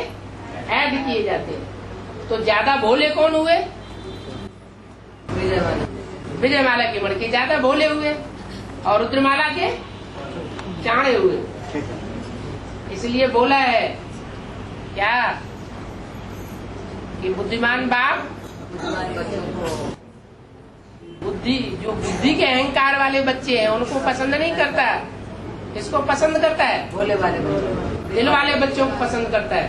ऐड किए जाते हैं। तो ज्यादा भोले कौन हुए? विजयमाला के मणके ज्यादा भोले हुए और रुद्रमाला के चाणे हुए। इसलिए बोला है क्या कि बुद्धिमान बाप जो बुद्धि के अहंकार वाले बच्चे हैं उनको पसंद नहीं करता। किसको पसंद करता है?
भोले वाले बच्चों,
दिल वाले बच्चों को पसंद करता है।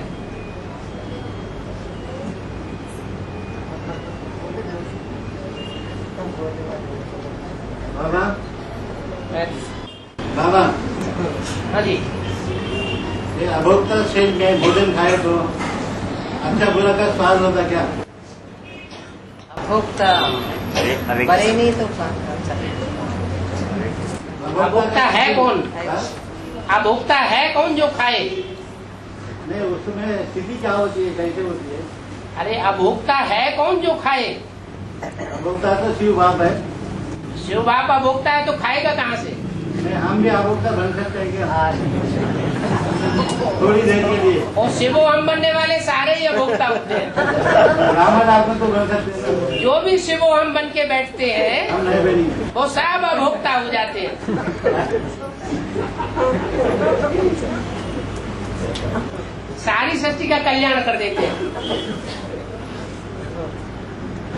बाबा बाबा
हाँ जी,
ये अभोक्ता से में भोजन खाए तो अच्छा बुरा का स्वाद होता क्या?
भोक्ता बड़े नहीं तो
अभोक्ता है कौन? अभोक्ता है कौन जो खाए?
नहीं, उसमें स्थिति क्या होती है, कैसे होती है?
अरे अभोक्ता है कौन जो खाए?
अभोक्ता तो शिव बाप है।
शिव बाप अभोक्ता है तो खाएगा कहाँ से?
नहीं, हम भी अभोक्ता बन सकते हैं क्या? थोड़ी देर के लिए।
और शिवो हम बनने वाले सारे ही अभोक्ता होते हैं।
ब्राह्मण आत्मा तो बन सकते हैं ना।
जो भी शिवो हम बन के बैठते हैं
हम नहीं बनेंगे।
वो सब अभोक्ता हो जाते हैं। सारी सृष्टि का कल्याण कर देते हैं।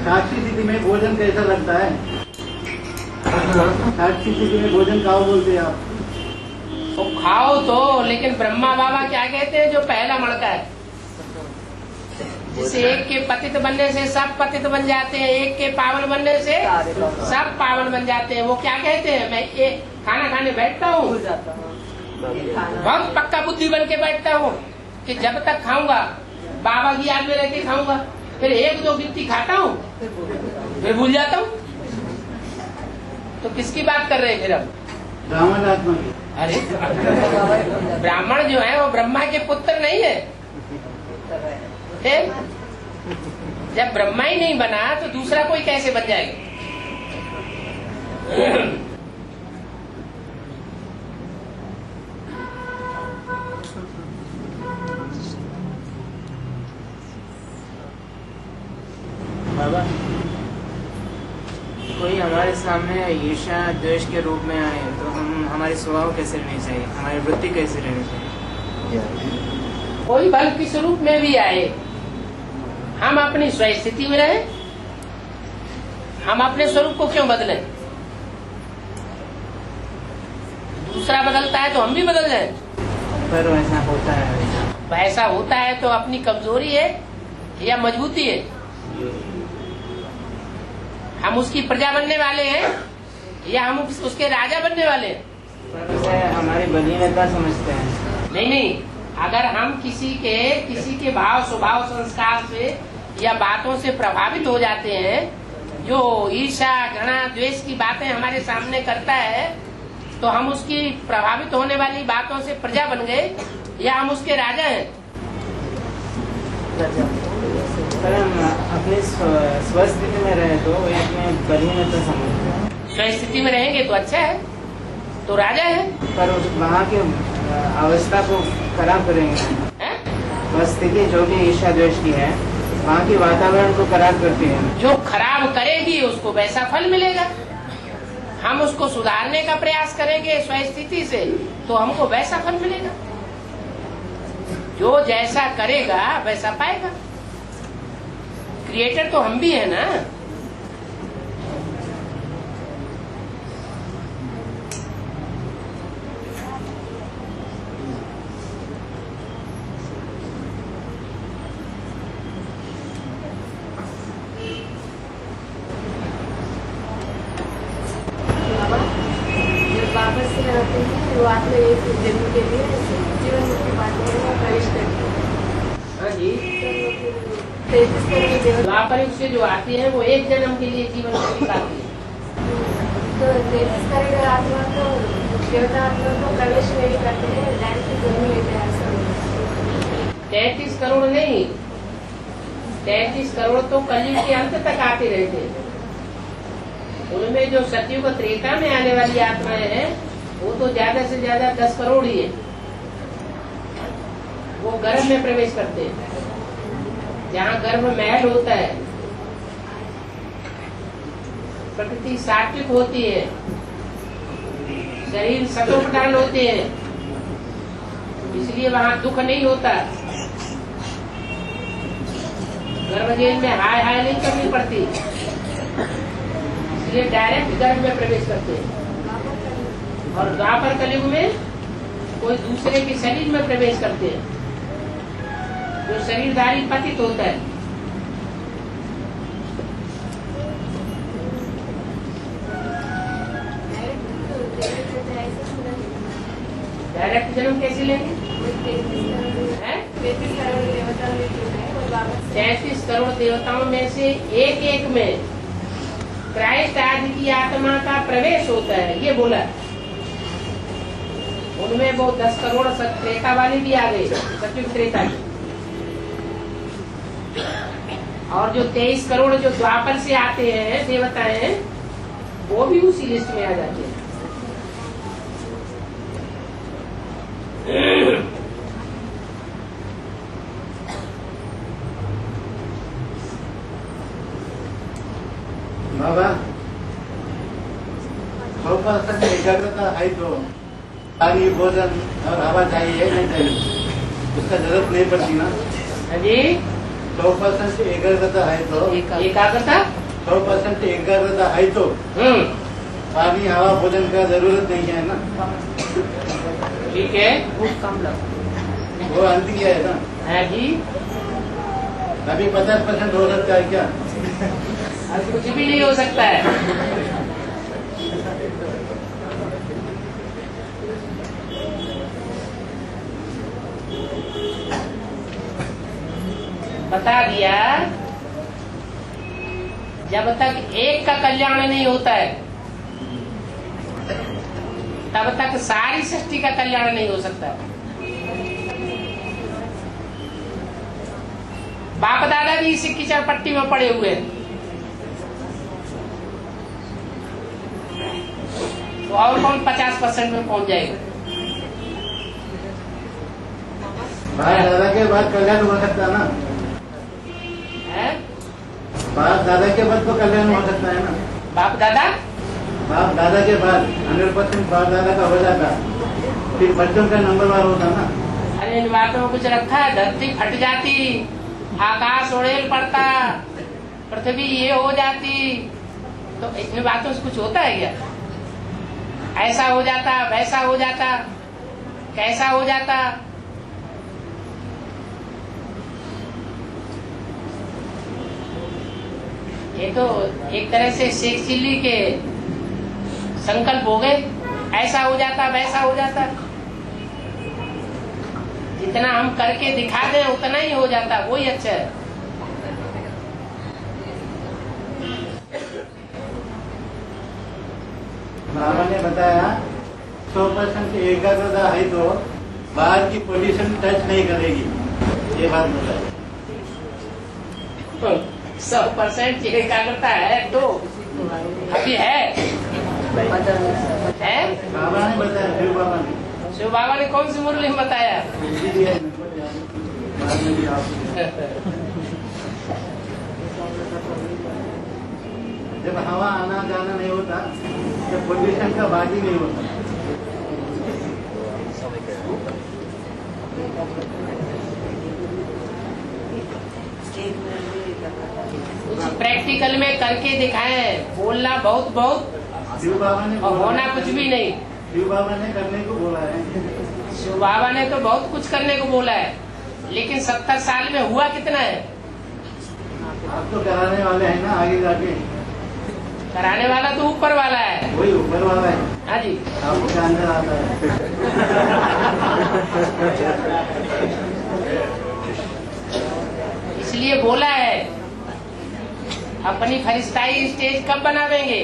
साक्षी स्थिति में भोजन कैसा लगता है? साक्षी स्थिति में भोजन खाओ बोलते हैं आप,
तो खाओ तो, लेकिन ब्रह्मा बाबा क्या कहते हैं? जो पहला मणका है, जिसे एक के पतित बनने से सब पतित बन जाते हैं, एक के पावन बनने से सब पावन बन जाते हैं। वो क्या कहते हैं? मैं ये खाना खाने बैठता हूँ, बहुत पक्का बुद्धि बन के बैठता हूँ कि जब तक खाऊंगा बाबा की याद में रह के खाऊंगा, फिर एक दो गिनती खाता हूँ फिर भूल जाता हूँ। तो किसकी बात कर रहे हैं फिर हम?
ब्राह्मण आत्मा की।
अरे ब्राह्मण जो है वो ब्रह्मा के पुत्र नहीं है। जब ब्रह्मा ही नहीं बना तो दूसरा कोई कैसे बन जाएगा?
बाबा, कोई हमारे सामने ईर्ष्या द्वेष के रूप में आए तो हम हमारी स्वभाव कैसे रहनी चाहिए, हमारी वृत्ति कैसे रहनी चाहिए?
कोई बल के स्वरूप में भी आए, हम अपनी स्वस्थिति में रहे। हम अपने स्वरूप को क्यों बदलें? दूसरा बदलता है तो हम भी बदल जाए।
पर वैसा होता है?
वैसा होता है तो अपनी कमजोरी है या मजबूती है? हम उसकी प्रजा बनने वाले हैं या हम उसके राजा बनने वाले हैं?
पर उसे हमारी बलीनता समझते हैं।
नहीं, अगर हम किसी के भाव स्वभाव संस्कार से या बातों से प्रभावित हो जाते हैं, जो ईर्ष्या घृणा द्वेष की बातें हमारे सामने करता है, तो हम उसकी प्रभावित होने वाली बातों से प्रजा बन गए या हम उसके राजा हैं?
पर हम अपनी स्वस्थिति में रहे तो अपने बलीनता समझते हैं।
स्वस्थिति में रहेंगे तो अच्छा है, तो राजा है।
पर वहाँ की अवस्था को खराब करेंगे। वह स्थिति जो भी ईर्ष्या द्वेष की है, वहाँ की वातावरण को खराब करती है।
जो खराब करेगी उसको वैसा फल मिलेगा। हम उसको सुधारने का प्रयास करेंगे स्वस्थिति से, तो हमको वैसा फल मिलेगा। जो जैसा करेगा वैसा पाएगा। क्रिएटर तो हम भी है ना।
वापस से आते हैं वो आत्मा एक जन्म के लिए जीवन मुक्ति पाते हैं, प्रवेश करते हैं।
द्वापर युग से जो आती है वो एक जन्म के लिए जीवन मुक्ति पाती है।
तो 33 करोड़ आत्मा को देवता आत्मा को प्रवेश नहीं करते हैं, डायरेक्ट जन्म लेते हैं।
33 करोड़ नहीं, 33 करोड़ तो कलयुग के अंत तक आते रहते हैं। उनमें जो सतयुग त्रेता में आने वाली आत्माएं हैं वो तो ज्यादा से ज्यादा 10 करोड़ ही है। वो गर्भ में प्रवेश करते हैं, जहाँ गर्भ महल होता है, प्रकृति सात्विक होती है, शरीर सतोप्रधान होते हैं, इसलिए वहाँ दुख नहीं होता। गर्भजेल में हाय हाय नहीं करनी पड़ती, इसलिए डायरेक्ट गर्भ में प्रवेश करते हैं। और द्वापर कलयुग में कोई दूसरे के शरीर में प्रवेश करते हैं, जो शरीरधारी पतित होता है। डायरेक्ट जन्म कैसे लेंगे? 33 करोड़ देवताओं में से एक एक में क्राइस्ट आदि की आत्मा का प्रवेश होता है, ये बोला। उनमें वो 10 करोड़ त्रेता वाले भी आ गए, सतयुग त्रेता की। और जो 23 करोड़ जो द्वापर से आते हैं देवताएं, वो भी उसी लिस्ट में आ जाते हैं।
बाबा 100% एकाग्रता है तो पानी भोजन और हवा चाहिए नहीं चाहिए? उसका जरूरत नहीं पड़ती ना।
जी
100% एकाग्रता है तो
एकाग्रता
100% एकाग्रता है तो पानी हवा भोजन का जरूरत नहीं है ना।
ठीक है,
वो अंतिम क्या है ना।
है जी,
अभी 50% हो सकता है क्या?
अब कुछ भी नहीं हो सकता है। बता दिया, जब तक एक का कल्याण नहीं होता है तब तक सारी सृष्टि का कल्याण नहीं हो सकता। बाप दादा भी इसी कीचड़ पट्टी में पड़े हुए हैं, तो और कौन 50% में पहुंच जाएगा?
बाप दादा के बाद कल्याण हो सकता है ना। बाप दादा के बाद तो कल्याण हो सकता है ना।
बाप दादा
के बाद 100% बाप दादा का हो जाता, फिर बच्चों का नंबर वार होता ना।
अरे इन बातों में कुछ रखा है? धरती फट जाती, आकाश उड़ेल पड़ता, पृथ्वी ये हो जाती, तो इन बातों से कुछ होता है क्या? ऐसा हो जाता, वैसा हो जाता, कैसा हो जाता? ये तो एक तरह से शेख चिल्ली के संकल्प हो गए, ऐसा हो जाता, वैसा हो जाता। जितना हम करके दिखा दें उतना ही हो जाता, वही अच्छा है।
बाबा ने बताया 100% एकाग्रता है तो बाहर की पोजीशन टच नहीं करेगी, ये बात बताया।
100% एकाग्रता है तो अभी है
बाबा ने बताया, शिव बाबा ने
कौन सी मुरली में बताया?
जब हवा आना जाना नहीं होता, जब पोल्यूशन का बाजी नहीं होता।
कुछ प्रैक्टिकल में करके दिखाएं, बोलना बहुत बहुत
शिव बाबा ने
और होना कुछ भी नहीं।
शिव बाबा ने करने को बोला है।
शिव बाबा ने तो बहुत कुछ करने को बोला है, लेकिन 70 साल में हुआ कितना है?
आप तो कराने वाले हैं ना, आगे जाके
कराने वाला तो ऊपर वाला है।
वही ऊपर वाला है।
हाँ जी,
आपके अंदर आता है।
इसलिए बोला है, अपनी फरिश्ताई स्टेज कब बनावेंगे?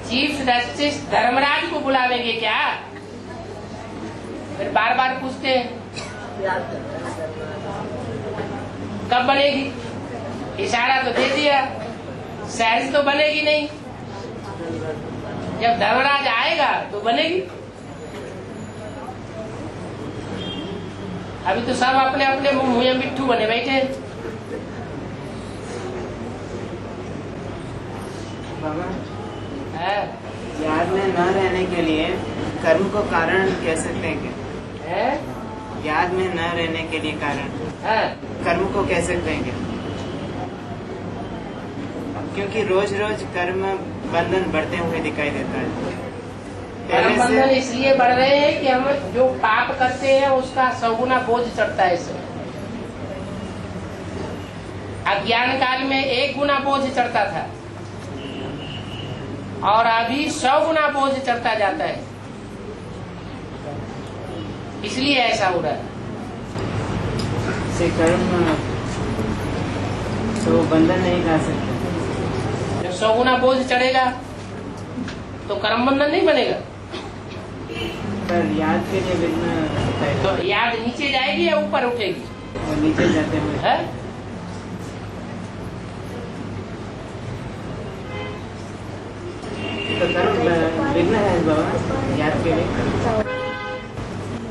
चीफ जस्टिस धर्मराज को बुलावेंगे क्या? फिर बार बार पूछते हैं कब बनेगी? इशारा तो दे दिया, सहज तो बनेगी नहीं। जब धर्मराज आएगा तो बनेगी। अभी तो सब अपने अपने मुंह मिट्ठू बने बैठे हैं।
याद में न रहने के लिए कर्म को कारण कह सकते हैं क्या? याद में न रहने के लिए कारण कर्म को कह सकते हैं क्या? क्योंकि रोज रोज कर्म बंधन बढ़ते हुए दिखाई देता है।
कर्म बंधन इसलिए बढ़ रहे हैं कि हम जो पाप करते हैं उसका 100 गुना बोझ चढ़ता है। इससे अज्ञान काल में 1 गुना बोझ चढ़ता था और अभी 100 गुना बोझ चढ़ता जाता है, इसलिए ऐसा हो रहा है।
से कर्म तो बंधन नहीं ला सकते।
जब 100 गुना बोझ चढ़ेगा तो कर्म बंधन नहीं बनेगा।
पर याद के लिए विघ्न
तो याद नीचे जाएगी या ऊपर उठेगी?
और नीचे जाते हुए
है?
तो कर्म विघ्न है बाबा, याद के लिए।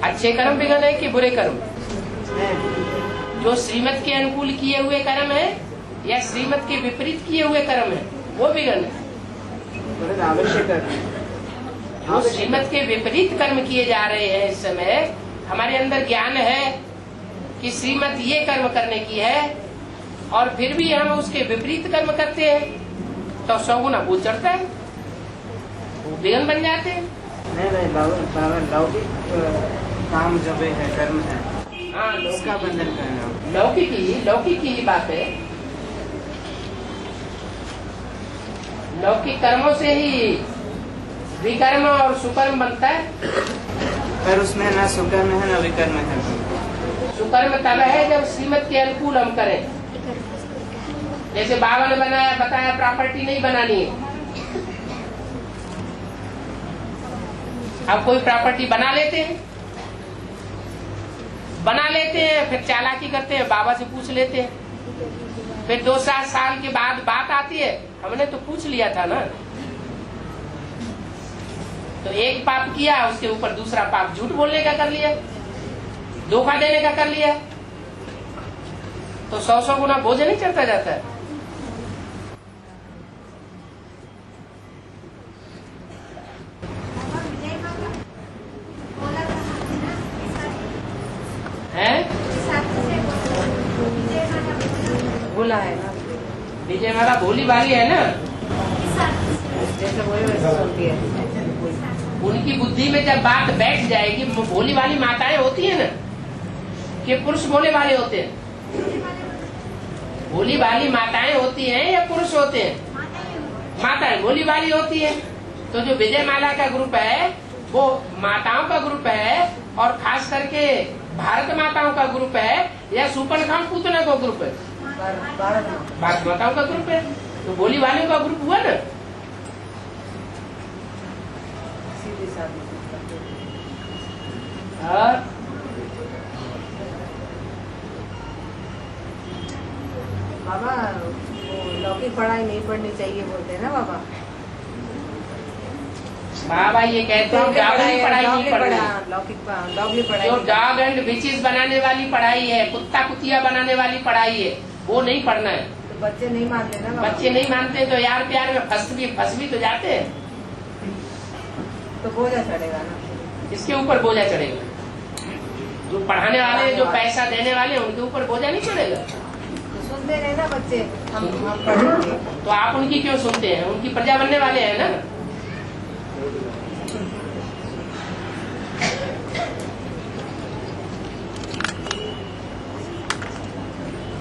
अच्छे कर्म विघ्न है कि बुरे कर्म?
है। जो
श्रीमत के अनुकूल किए हुए कर्म है या श्रीमत के विपरीत किए हुए कर्म है, वो विघ्न है।
आवश्यक कर्म,
जो श्रीमत के विपरीत कर्म किए जा रहे हैं इस समय, हमारे अंदर ज्ञान है कि श्रीमत ये कर्म करने की है और फिर भी हम उसके विपरीत कर्म करते हैं तो 100 गुना बोझ चढ़ता है, वो विघ्न बन जाते हैं।
नहीं बाबा लौकिक काम जो भी है कर्म है,
हाँ,
उसका बंधन करना
लौकिक ही बात है। लौकिक कर्मों से ही विकर्म और सुकर्म बनता है।
पर उसमें ना सुकर्म है ना विकर्म है।
सुकर्म तब है जब श्रीमत के अनुकूल हम करें। जैसे बाबा ने बताया प्रॉपर्टी नहीं बनानी है। अब कोई प्रॉपर्टी बना लेते हैं फिर चालाकी करते हैं, बाबा से पूछ लेते हैं, फिर 2-7 साल के बाद बात आती है, हमने तो पूछ लिया था ना। तो एक पाप किया, उसके ऊपर दूसरा पाप झूठ बोलने का कर लिया, धोखा देने का कर लिया, तो 100 गुना बोझ नहीं चढ़ता जाता है।
बोला है ना,
विजय माला भोली भाली है ना,
जैसे बोले वैसे सुनती है।
उनकी बुद्धि में जब बात बैठ जाएगी, भोली वाली माताएं होती है ना, कि पुरुष भोले वाले होते हैं, भोली वाली माताएं होती हैं या पुरुष होते हैं? माताएं भोली वाली होती है। तो जो विजय माला का ग्रुप है वो माताओं का ग्रुप है, और खास करके भारत माताओं का ग्रुप है या सुपर्णखा पूतना का ग्रुप है? भारत माताओं का ग्रुप है। तो भोली वालों का ग्रुप हुआ ना। और
बाबा वो लौकिक पढ़ाई नहीं पढ़नी चाहिए बोलते हैं ना बाबा।
बाबा ये कहते हैं जागरण पढ़ाई नहीं पढ़नी,
लौकिक पढ़ाई
जो डॉग एंड विचेस बनाने वाली पढ़ाई है, कुत्ता कुतिया बनाने वाली पढ़ाई है, वो नहीं पढ़ना है।
तो बच्चे नहीं मानते ना बाबा।
बच्चे नहीं मानते तो यार प्यार में फंस भी तो जाते हैं,
तो बोझा चढ़ेगा ना।
इसके ऊपर बोझा चढ़ेगा। जो पढ़ाने वाले, जो पैसा देने वाले, उनके ऊपर बोझा नहीं चढ़ेगा।
तो सुनते रहे ना बच्चे, हम पढ़ेंगे।
तो आप उनकी क्यों सुनते हैं? उनकी प्रजा बनने वाले हैं ना।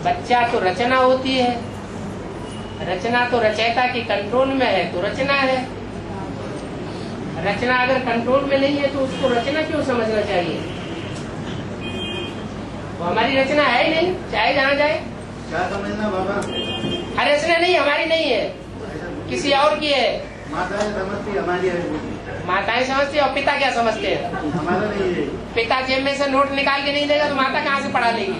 बच्चा तो रचना होती है, रचना तो रचयिता के कंट्रोल में है, तो रचना है। रचना अगर कंट्रोल में नहीं है तो उसको रचना क्यों समझना चाहिए? वो हमारी रचना है ही नहीं, चाहे जहाँ जाए।
क्या समझना बाबा?
रचना नहीं, हमारी नहीं है, किसी और की है।
माताएं समझती हमारी है।
माताएं समझती और पिता क्या समझते हैं?
हमारा नहीं है।
पिता जेब में से नोट निकाल के नहीं देगा तो माता कहाँ से पढ़ा लेगी?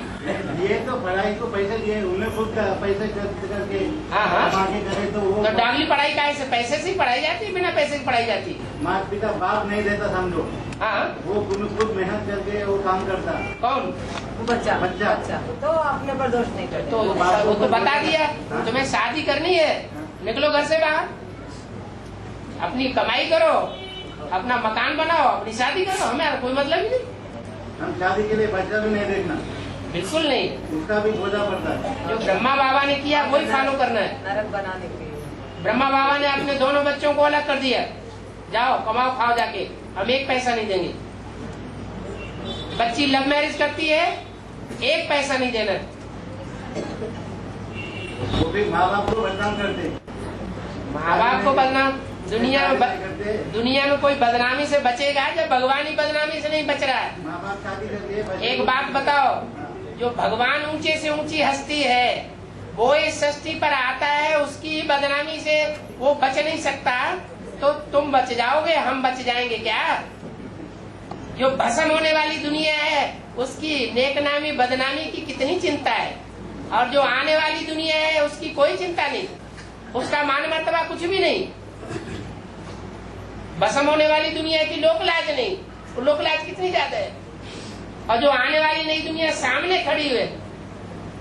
ये तो पढ़ाई को पैसे दिए, उन्हें खुद का पैसे खर्च करके आगे करे तो वो।
तो डागली पढ़ाई का ऐसे पैसे से ही पढ़ाई जाती है, बिना पैसे की पढ़ाई जाती?
माता पिता बाप नहीं देता समझो।
हाँ,
वो खुद मेहनत करके वो काम करता।
कौन?
बच्चा तो अपने पर दोष नहीं करते।
तो वो तो बता दिया, तुम्हें शादी करनी है, निकलो घर से बाहर, अपनी कमाई करो, अपना मकान बनाओ, अपनी शादी करो, हमें कोई मतलब ही नहीं।
हम शादी के लिए बच्चा भी नहीं देखना,
बिल्कुल नहीं।
उसका भी बोझा पड़ता है।
जो ब्रह्मा बाबा ने किया वही फॉलो करना है।
नरक बनाने के लिए
ब्रह्मा बाबा ने अपने दोनों बच्चों को अलग कर दिया, जाओ कमाओ खाओ जाके, हम एक पैसा नहीं देंगे। बच्ची लव मैरिज करती है, एक पैसा नहीं देना।
वो भी माँ बाप को बदनाम करते।
माँ बाप को बदनाम, दुनिया में कोई बदनामी से बचेगा जब भगवान ही बदनामी से नहीं बच रहा है।
माँ बाप शादी करते।
एक बात बताओ, जो भगवान ऊंचे से ऊंची हस्ती है, वो इस सृष्टि पर आता है, उसकी बदनामी से वो बच नहीं सकता, तो तुम बच जाओगे, हम बच जाएंगे क्या? जो भस्म होने वाली दुनिया है उसकी नेकनामी बदनामी की कितनी चिंता है, और जो आने वाली दुनिया है उसकी कोई चिंता नहीं, उसका मान मर्तबा कुछ भी नहीं। भस्म होने वाली दुनिया की लोक लाज नहीं, लोक लाज कितनी ज्यादा है। और जो आने वाली नई दुनिया सामने खड़ी हुई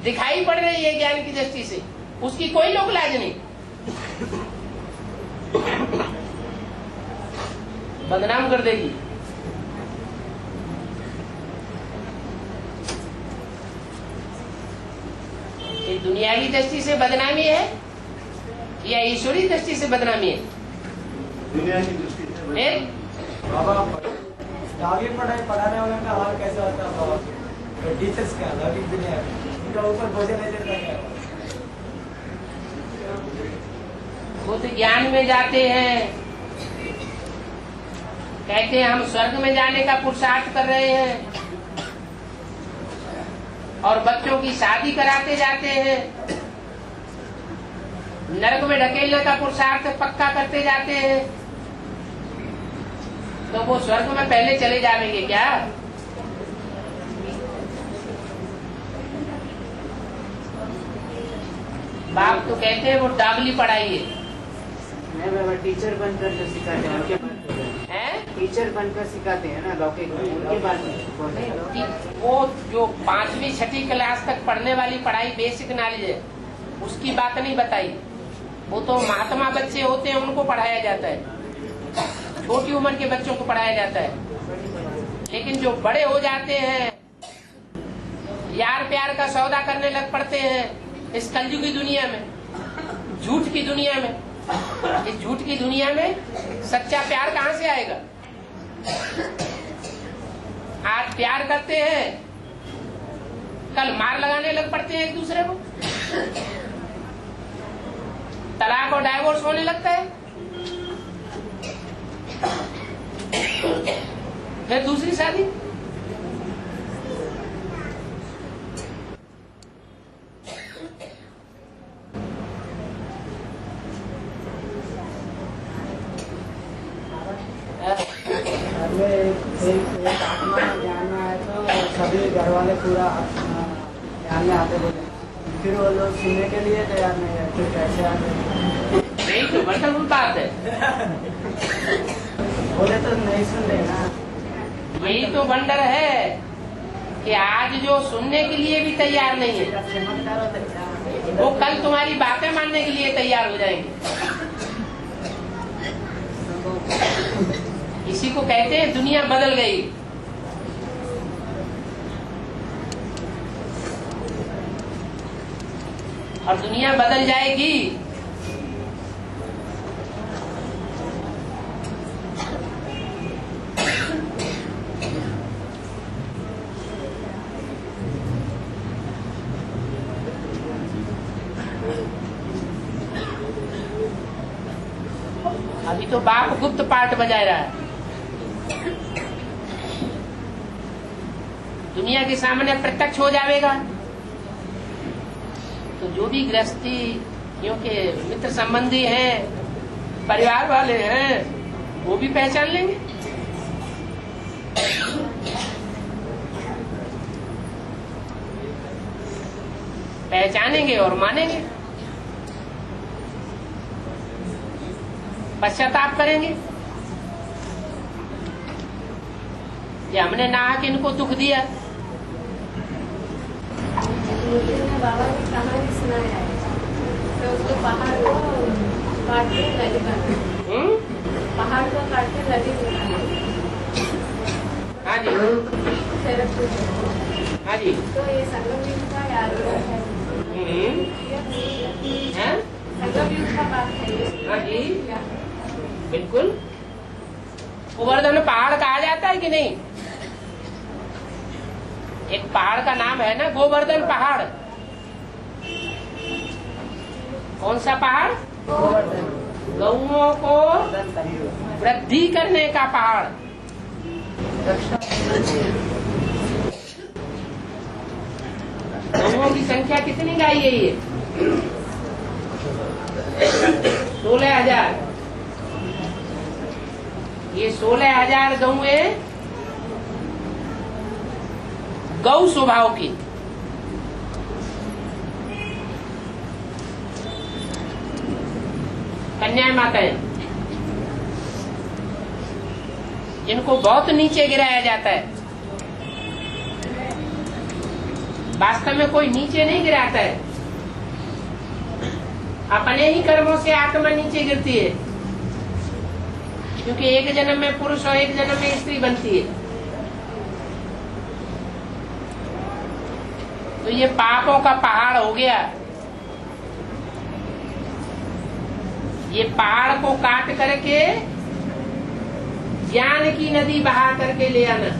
दिखाई पड़ रही है ज्ञान की दृष्टि से, उसकी कोई लोक लाज नहीं। बदनाम कर देगी। दुनियावी दृष्टि से बदनामी है या ईश्वरी दृष्टि से बदनामी है?
दुनिया की दृष्टि से
फिर
बाबा आगे पढ़ाई पढ़ाने वालों का हाल कैसा होता है बाबा? टीचर्स का लौकिक दुनिया में उनका ऊपर बोझ नहीं देता क्या?
खुद ज्ञान में जाते हैं, कहते हैं हम स्वर्ग में जाने का पुरुषार्थ कर रहे हैं, और बच्चों की शादी कराते जाते हैं, नरक में ढकेलने का पुरुषार्थ पक्का करते जाते हैं, तो वो स्वर्ग में पहले चले जाएंगे क्या? बाप तो कहते हैं वो डाबली पढ़ाई है।
नहीं बाबा, टीचर बनकर जो सिखाते हैं उनके बात हैं? टीचर बनकर सिखाते हैं ना लौकिक, उनके बात में
वो जो 5वीं 6ठी क्लास तक पढ़ने वाली पढ़ाई बेसिक नॉलेज है, उसकी बात नहीं बताई। वो तो महात्मा बच्चे होते हैं, उनको पढ़ाया जाता है, छोटी उम्र के बच्चों को पढ़ाया जाता है। लेकिन जो बड़े हो जाते हैं, यार प्यार का सौदा करने लग पड़ते हैं इस कलयुग की दुनिया में, झूठ की दुनिया में। इस झूठ की दुनिया में सच्चा प्यार कहाँ से आएगा? आज प्यार करते हैं, कल मार लगाने लग पड़ते हैं एक दूसरे को, तलाक और डाइवोर्स होने लगता है, फिर दूसरी शादी।
एक आत्मा ज्ञान में आए तो सभी घर वाले पूरा ध्यान में आते बोले, फिर वो लोग सुनने के लिए तैयार नहीं है, फिर कैसे आते?
नहीं तो बटन बात है,
बोले तो नहीं सुन रहे ना।
यही तो वंडर है कि आज जो सुनने के लिए भी तैयार नहीं है, वो कल तुम्हारी बातें मानने के लिए तैयार हो जाएंगे। इसी को कहते हैं दुनिया बदल गई। और दुनिया बदल जाएगी। अभी तो बाप गुप्त पार्ट बजा रहा है, दुनिया के सामने प्रत्यक्ष हो जाएगा। तो जो भी गृहस्थी, क्योंकि मित्र संबंधी हैं, परिवार वाले हैं, वो भी पहचान लेंगे। पहचानेंगे और मानेंगे, पश्चाताप करेंगे कि हमने नाहक इनको दुख दिया।
बाबा ने कहानी सुनाया है, तो उसको पहाड़ को काटने लगे, पहाड़ को काटने लगे।
हाँ जी, हाँ जी।
तो ये संगम युग का याद है, संगम युग का बात है।
हाँ जी, बिल्कुल। गोवर्धन पहाड़ कहा जाता है कि नहीं? एक पहाड़ का नाम है ना, गोवर्धन पहाड़। कौन सा पहाड़? गौओं को वृद्धि करने का पहाड़। गौओं की संख्या कितनी गाई है? ये 16,000। ये 16,000 गौए गौ स्वभाव की। कन्या माताएं, जिनको बहुत नीचे गिराया जाता है। वास्तव में कोई नीचे नहीं गिराता है, अपने ही कर्मों से आत्मा नीचे गिरती है, क्योंकि एक जन्म में पुरुष और एक जन्म में स्त्री बनती है। तो ये पापों का पहाड़ हो गया, ये पहाड़ को काट करके ज्ञान की नदी बहा करके ले आना।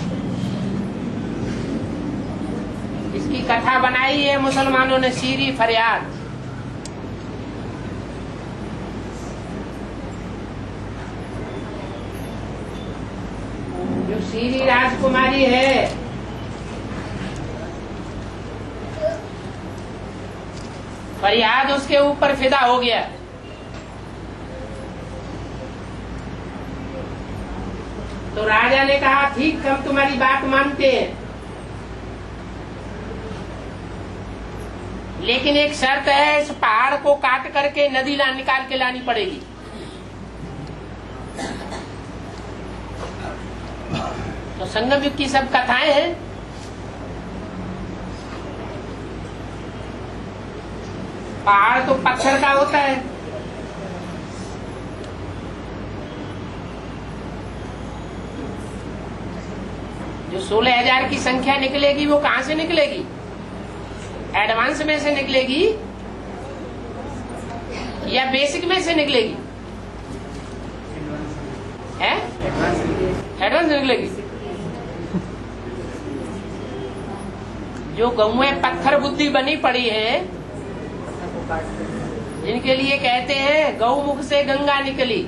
इसकी कथा बनाई है मुसलमानों ने, शीरी फरियाद। जो शीरी राजकुमारी है, फरियाद उसके ऊपर फिदा हो गया। तो राजा ने कहा ठीक, हम तुम्हारी बात मानते हैं, लेकिन एक शर्त है, इस पहाड़ को काट करके नदी निकाल के लानी पड़ेगी। तो संगम युग की सब कथाएं हैं। पहाड़ तो पत्थर का होता है, जो 16,000 की संख्या निकलेगी वो कहां से निकलेगी? एडवांस में से निकलेगी या बेसिक में से निकलेगी? है एडवांस निकलेगी। जो गौएं पत्थर बुद्धि बनी पड़ी है, जिनके लिए कहते हैं गौमुख से गंगा निकली,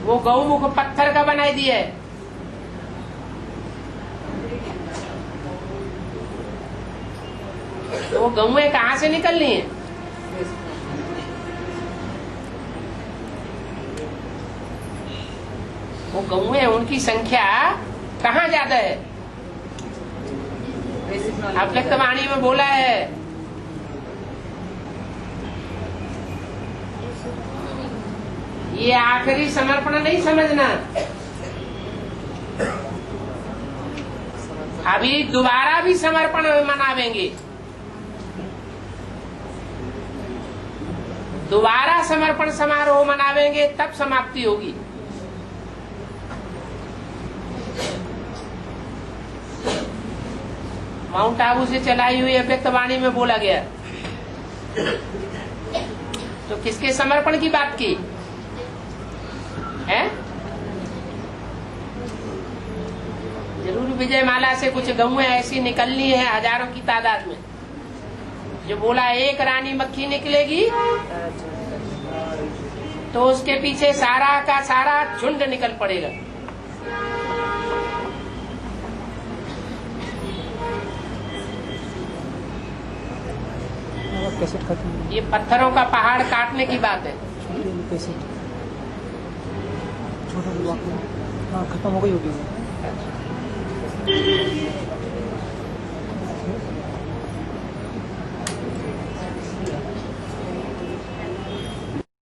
वो गौमुख पत्थर का बनाई दिया है। तो वो गौएं कहां से निकलनी है? वो गौएं, उनकी संख्या कहाँ ज्यादा है? अव्यक्तवाणी में बोला है, ये आखिरी समर्पण नहीं समझना, अभी दोबारा भी समर्पण मनावेंगे, दोबारा समर्पण समारोह मनावेंगे, तब समाप्ति होगी। माउंट आबू से चलाई हुई अव्यक्तवाणी में बोला गया। तो किसके समर्पण की बात की है? जरूर विजयमाला से कुछ गौएं ऐसी निकलनी है हजारों की तादाद में, जो बोला एक रानी मक्खी निकलेगी तो उसके पीछे सारा का सारा झुंड निकल पड़ेगा। ये पत्थरों का पहाड़ काटने की बात है।
खत्म हो गई होगी।